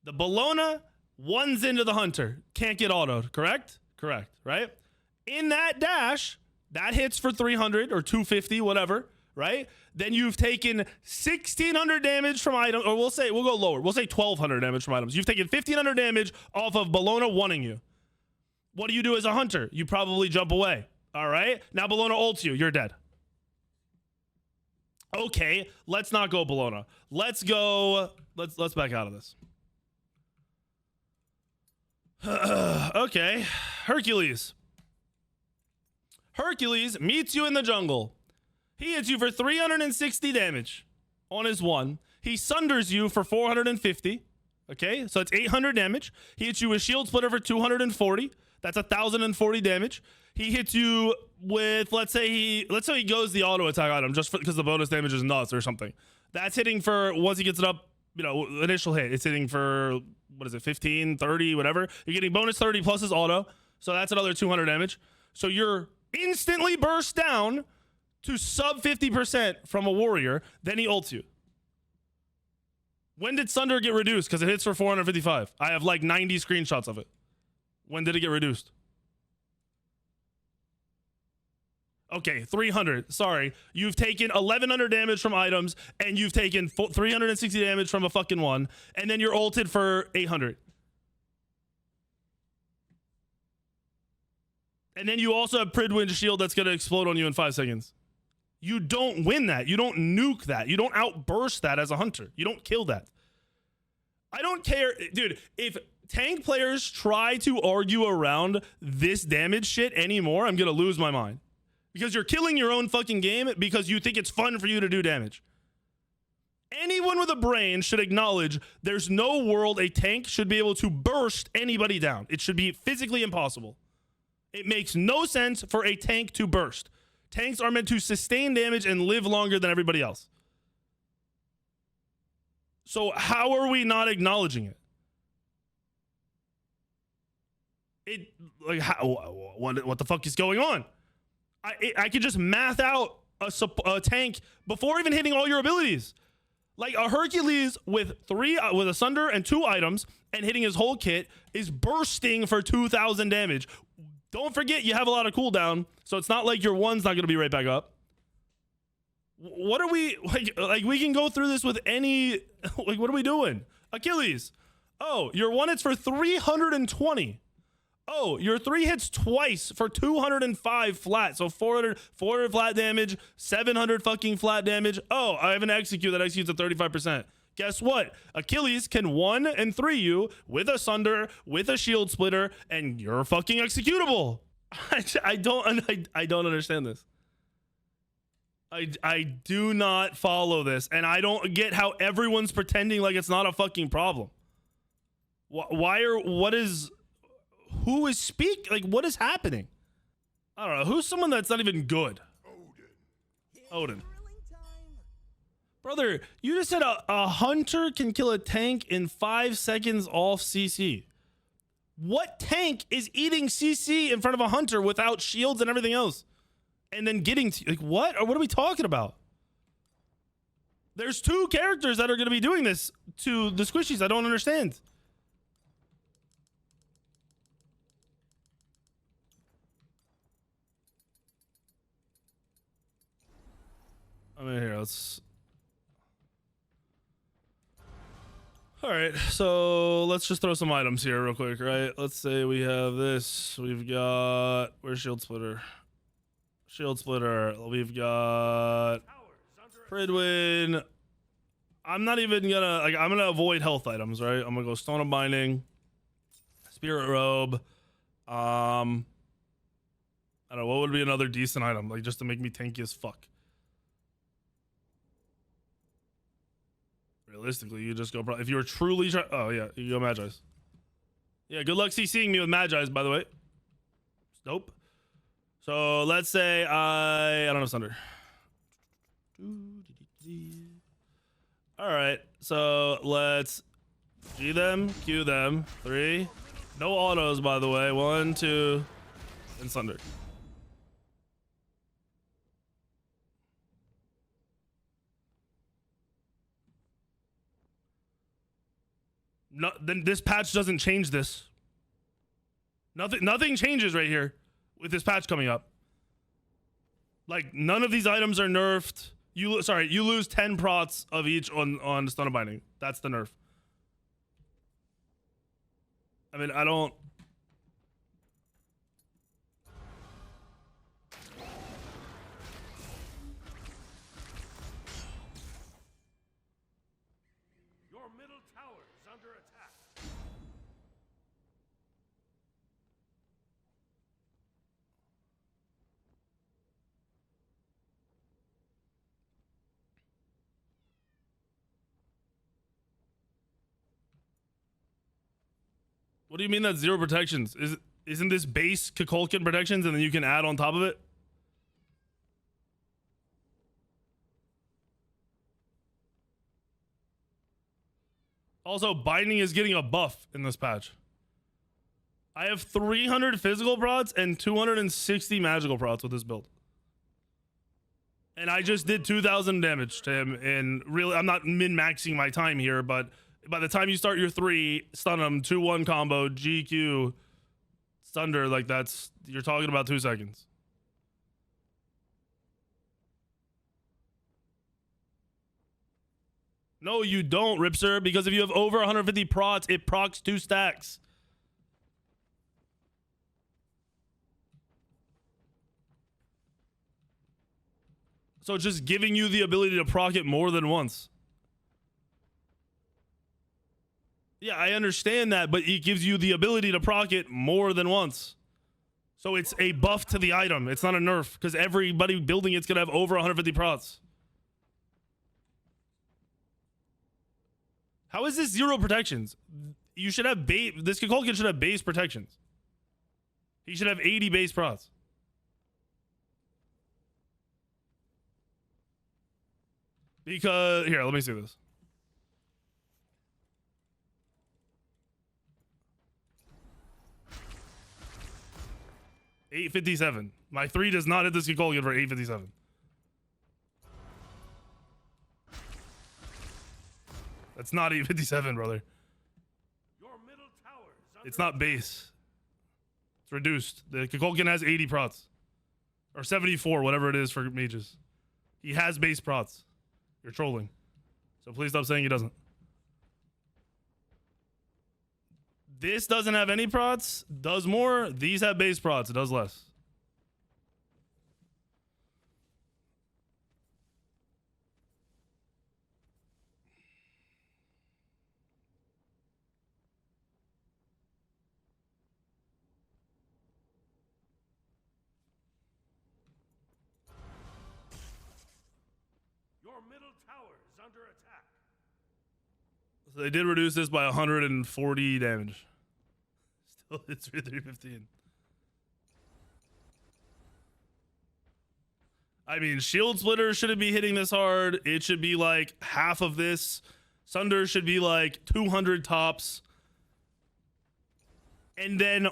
The Bellona one's into the hunter. Can't get autoed, correct? Correct, right? In that dash, that hits for 300 or 250, whatever, right? Then you've taken 1600 damage from items, or we'll go lower. We'll say 1200 damage from items. You've taken 1500 damage off of Bellona wanting you. What do you do as a hunter? You probably jump away, all right? Now Bellona ults you. You're dead. Okay, let's not go Bellona. Let's back out of this. Okay, Hercules. Hercules meets you in the jungle. He hits you for 360 damage on his one. He sunders you for 450. Okay, so it's 800 damage. He hits you with shield splitter for 240. That's 1040 damage. He hits you with, let's say he goes the auto attack item just because the bonus damage is nuts or something. That's hitting for, once he gets it up, initial hit, it's hitting for, 15, 30, whatever. You're getting bonus 30 plus his auto. So that's another 200 damage. So you're instantly burst down to sub 50% from a warrior. Then he ults you. When did Sunder get reduced? Because it hits for 455. I have like 90 screenshots of it. When did it get reduced? Okay, 300. Sorry. You've taken 1100 damage from items, and you've taken 360 damage from a fucking one, and then you're ulted for 800. And then you also have Pridwin's shield that's going to explode on you in 5 seconds. You don't win that. You don't nuke that. You don't outburst that as a hunter. You don't kill that. I don't care. Dude, if tank players try to argue around this damage shit anymore, I'm going to lose my mind. Because you're killing your own fucking game because you think it's fun for you to do damage. Anyone with a brain should acknowledge there's no world a tank should be able to burst anybody down. It should be physically impossible. It makes no sense for a tank to burst. Tanks are meant to sustain damage and live longer than everybody else. So how are we not acknowledging it? What the fuck is going on? I could just math out a tank before even hitting all your abilities. Like a Hercules with a Sunder and 2 items and hitting his whole kit is bursting for 2000 damage. Don't forget you have a lot of cooldown, so it's not like your one's not going to be right back up. What are we like we can go through this with any what are we doing? Achilles. Oh, your one hits for 320. Oh, your 3 hits twice for 205 flat. So 400 flat damage, 700 fucking flat damage. Oh, I have an execute that executes at 35%. Guess what? Achilles can 1 and 3 you with a Sunder, with a shield splitter, and you're fucking executable. I don't understand this. I do not follow this, and I don't get how everyone's pretending like it's not a fucking problem. Who is what is happening? I don't know. Who's someone that's not even good? Odin. Brother, you just said a hunter can kill a tank in 5 seconds off CC. What tank is eating CC in front of a hunter without shields and everything else? And then getting what? Or what are we talking about? There's 2 characters that are going to be doing this to the squishies. I don't understand. I mean, here, let's... All right, so let's just throw some items here real quick, right? Let's say we have this. We've got... Where's Shield Splitter? Shield Splitter. We've got... Pridwin. I'm not even gonna... I'm gonna avoid health items, right? I'm gonna go Stone of Binding. Spirit Robe. I don't know, what would be another decent item? Just to make me tanky as fuck. Realistically, you just go. If you were truly, oh yeah, you go Magi's. Yeah, good luck CCing me with Magi's, by the way. Nope. So let's say I don't have Sunder. All right, so let's G them, Q them. 3. No autos, by the way. 1, 2, and Sunder. No, then this patch doesn't change this. Nothing changes right here with this patch coming up. Like, none of these items are nerfed. You lose 10 prots of each on Stun of Binding. That's the nerf. I mean, I don't.
Your middle tower is under attack.
What do you mean that's 0 protections? Isn't this base Kukulkan protections and then you can add on top of it? Also, Binding is getting a buff in this patch. I have 300 physical prots and 260 magical prots with this build. And I just did 2,000 damage to him. And really, I'm not min-maxing my time here, but by the time you start your 3, stun him, 2-1 combo, GQ, Thunder, like you're talking about 2 seconds. No, you don't, Ripser, because if you have over 150 prots, it procs 2 stacks. So it's just giving you the ability to proc it more than once. Yeah, I understand that, but it gives you the ability to proc it more than once. So it's a buff to the item. It's not a nerf, because everybody building it's going to have over 150 prots. How is this 0 protections? You should have base. This Kukulkan should have base protections. He should have 80 base prots. Because here, let me see this. $857. My 3 does not hit this Kukulkan for $857. That's not $857, brother.
Your middle tower is under
It's not base. It's reduced. The Kukulkan has 80 prots. Or 74, whatever it is for mages. He has base prots. You're trolling. So please stop saying he doesn't. This doesn't have any prots. Does more. These have base prots. It does less.
Your middle tower is under attack.
So they did reduce this by 140 damage. Still, it's 315. I mean, Shield Splitter shouldn't be hitting this hard. It should be like half of this. Sunder should be like 200 tops. And then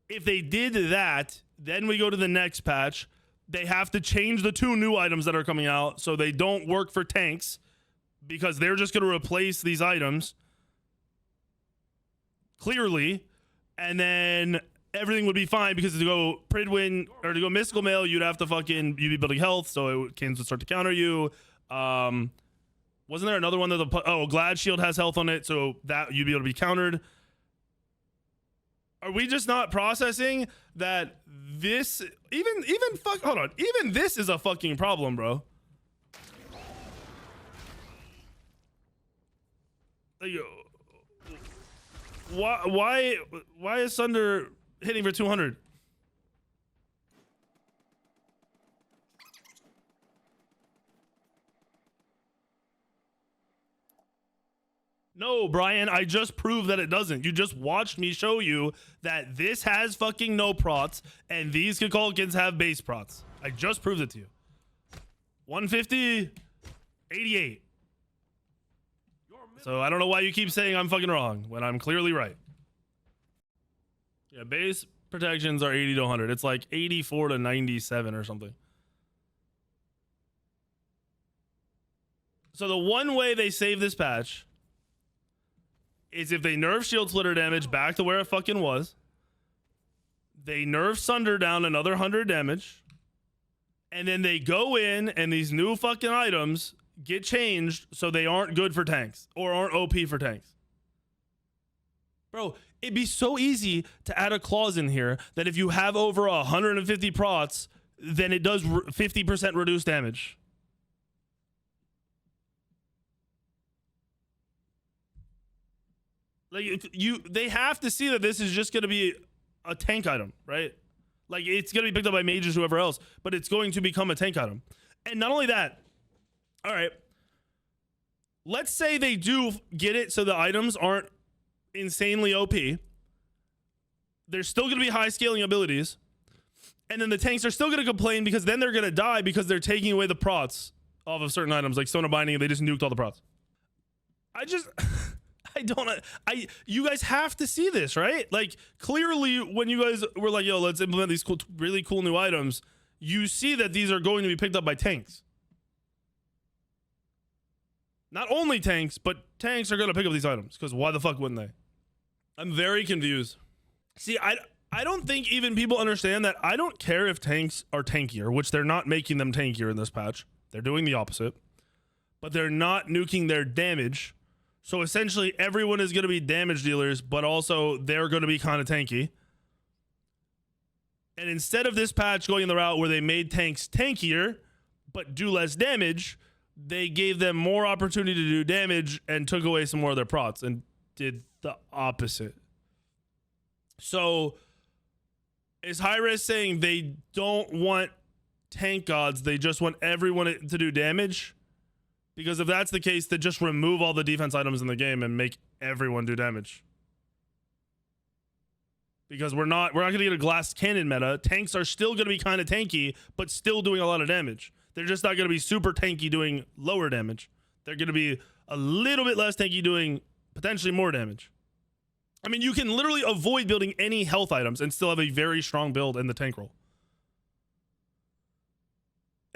if they did that, then we go to the next patch. They have to change the 2 new items that are coming out so they don't work for tanks because they're just going to replace these items clearly, and then everything would be fine because to go Pridwin or to go Mystical Mail, you'd you'd be building health, so Kings would start to counter you. Wasn't there another one that Glad Shield has health on it, so that you'd be able to be countered. Are we just not processing that this even this is a fucking problem, bro? Like, why is Sunder hitting for 200? No, Brian, I just proved that it doesn't. You just watched me show you that this has fucking no prots, and these Kukulkans have base prots. I just proved it to you. 150, 88. So I don't know why you keep saying I'm fucking wrong when I'm clearly right. Yeah, base protections are 80 to 100. It's like 84 to 97 or something. So the one way they save this patch is if they nerf shield splitter damage back to where it fucking was. They nerf Sunder down another 100 damage. And then they go in and these new fucking items get changed so they aren't good for tanks or aren't OP for tanks. Bro, it'd be so easy to add a clause in here that if you have over 150 prots, then it does 50% reduced damage. Like they have to see that this is just going to be a tank item, right? Like it's going to be picked up by mages, whoever else, but it's going to become a tank item. And not only that, all right, let's say they do get it so the items aren't insanely OP. There's still going to be high scaling abilities. And then the tanks are still going to complain because then they're going to die because they're taking away the prots off of certain items like Stone of Binding and they just nuked all the prots. You guys have to see this, right? Like clearly when you guys were like, yo, let's implement these really cool new items, you see that these are going to be picked up by tanks. Not only tanks, but tanks are going to pick up these items because why the fuck wouldn't they? I'm very confused. See, I don't think even people understand that I don't care if tanks are tankier, which they're not making them tankier in this patch. They're doing the opposite, but they're not nuking their damage. So essentially everyone is going to be damage dealers, but also they're going to be kind of tanky. And instead of this patch going the route where they made tanks tankier, but do less damage, they gave them more opportunity to do damage and took away some more of their prots and did the opposite. So is Hi-Res saying they don't want tank gods, they just want everyone to do damage? Because if that's the case, then just remove all the defense items in the game and make everyone do damage. Because we're not going to get a glass cannon meta. Tanks are still going to be kind of tanky, but still doing a lot of damage. They're just not going to be super tanky doing lower damage. They're going to be a little bit less tanky doing potentially more damage. I mean, you can literally avoid building any health items and still have a very strong build in the tank role.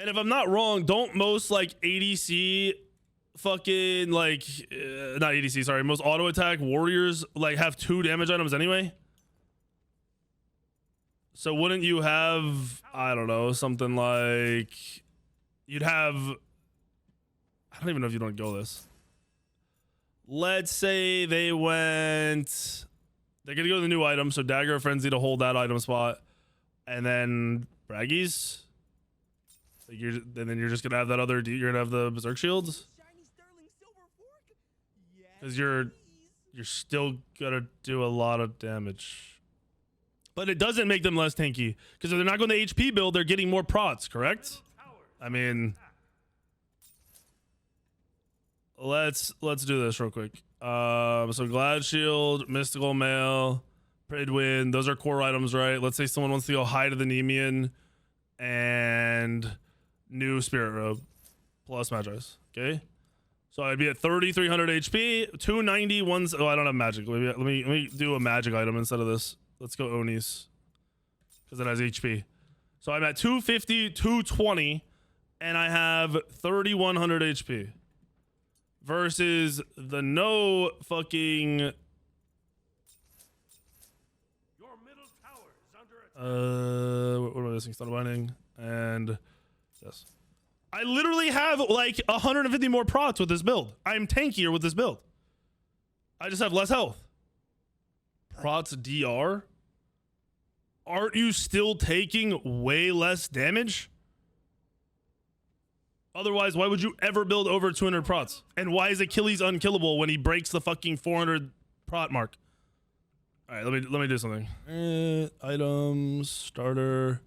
And if I'm not wrong, don't most like ADC fucking like, not ADC, sorry, most auto attack warriors like have 2 damage items anyway? So wouldn't you have, I don't know, something like, you'd have, I don't even know if you don't go this. Let's say they went, they're going to go to the new item. So Dagger of Frenzy to hold that item spot. And then Braggies. Like and then you're just going to have that other, you're going to have the Berserk Shields. Because you're still going to do a lot of damage. But it doesn't make them less tanky. Because if they're not going to HP build, they're getting more prots, correct? I mean, let's do this real quick. So Glad Shield, Mystical Mail, Prayed Wind, those are core items, right? Let's say someone wants to go High to the Nemean and new Spirit Robe plus Magi's. Okay, so I'd be at 3,300 HP, 290 ones. Oh, I don't have magic. Let me do a magic item instead of this. Let's go Onis because it has HP. So I'm at 250, 220, and I have 3,100 HP versus the no fucking.
Your middle tower is under attack.
What am I missing? Stun Binding and yes. I literally have like 150 more prots with this build. I'm tankier with this build. I just have less health. Prots DR? Aren't you still taking way less damage? Otherwise, why would you ever build over 200 prots? And why is Achilles unkillable when he breaks the fucking 400 prot mark? All right, let me do something. Items, starter.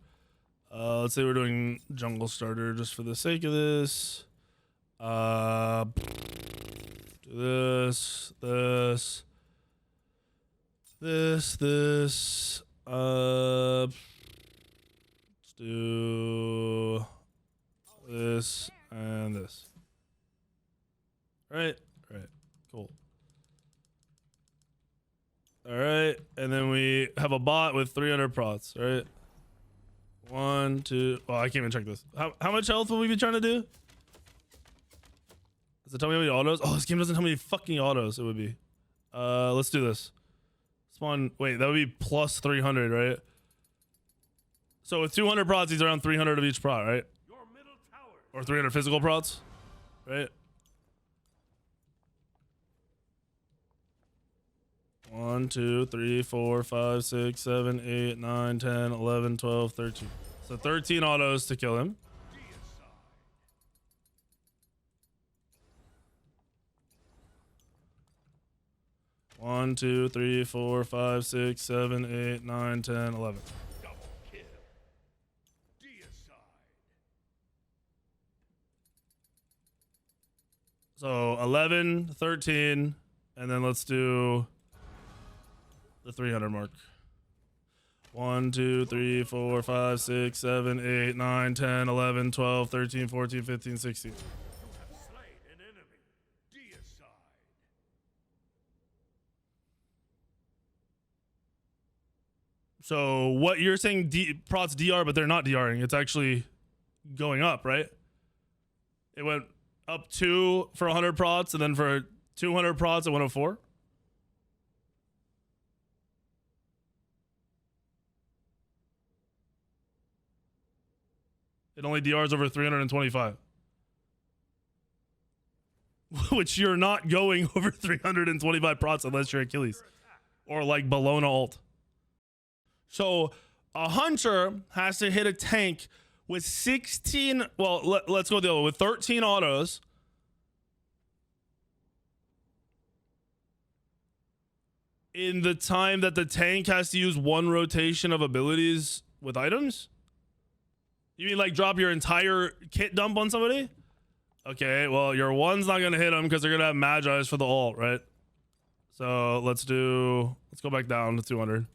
Let's say we're doing jungle starter just for the sake of this. This. Let's do this and this. Right. Cool. All right, and then we have a bot with 300 prots. Right. 1, 2. Oh, I can't even check this. How much health will we be trying to do? Does it tell me how many autos? Oh, this game doesn't tell me fucking autos. It would be. Let's do this. Spawn. Wait, that would be plus 300, right? So with 200 prots, he's around 300 of each prot, right?
Your middle tower.
Or 300 physical prots, right? 1, 2, 3, 4, 5, 6, 7, 8, 9, 10, 11, 12, 13. So 13 autos to kill him. One, 2, 3, 4, 5, 6, 7, 8, 9, 10, 11.
Double kill. Deicide.
So 11, 13, and then let's do the 300 mark. 1, 2, 3, 4, 5, 6, 7, 8, 9, 10, 11, 12, 13, 14, 15, 16.
You have slain an enemy. Deicide.
So what you're saying, prots DR, but they're not DRing. It's actually going up, right? It went up 2 for 100 prots, and then for 200 prots, it went up 4. It only DRs over 325. Which you're not going over 325 prots unless you're Achilles. Or like Bologna ult. So a hunter has to hit a tank with 16. Well, let's go the other way. With 13 autos. In the time that the tank has to use 1 rotation of abilities with items? You mean like drop your entire kit dump on somebody? Okay, well, your 1's not going to hit them because they're going to have Magi's for the ult, right? So let's go back down to 200.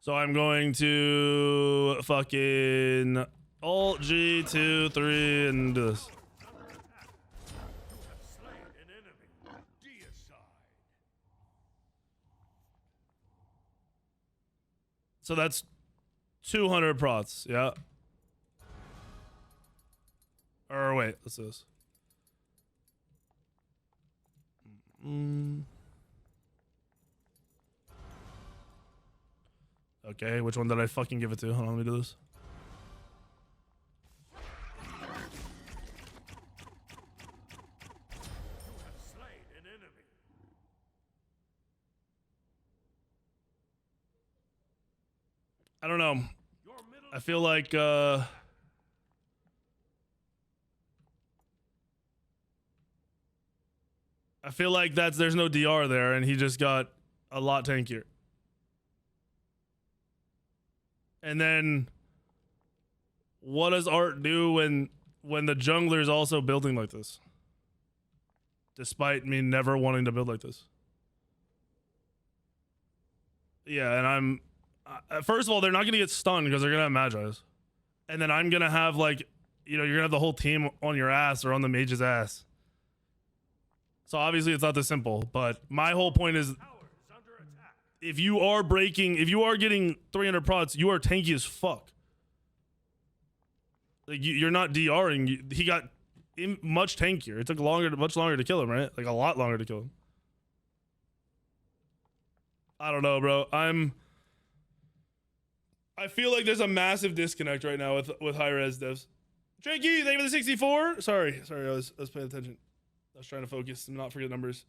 So I'm going to fucking Alt G 2 3 and do this.
Slain an enemy. Deicide.
So that's 200 prots, yeah. Or wait, what's this? Okay, which one did I fucking give it to? Hold on, let me do this.
You have slain an enemy.
I don't know.
Your middle
I feel like there's no DR there, and he just got a lot tankier. And then what does Art do when the jungler's also building like this? Despite me never wanting to build like this. Yeah, and first of all, they're not going to get stunned because they're going to have Magi's. And then I'm going to have you're going to have the whole team on your ass or on the mage's ass. So obviously it's not this simple, but my whole point is
tower is under attack.
if you are getting 300 prots, you are tanky as fuck. Like you're not DRing. He got much tankier. It took much longer to kill him, right? Like a lot longer to kill him. I don't know, bro. I feel like there's a massive disconnect right now with high res devs. Tranky, thank you for the 64. Sorry, I was paying attention. I was trying to focus and not forget numbers.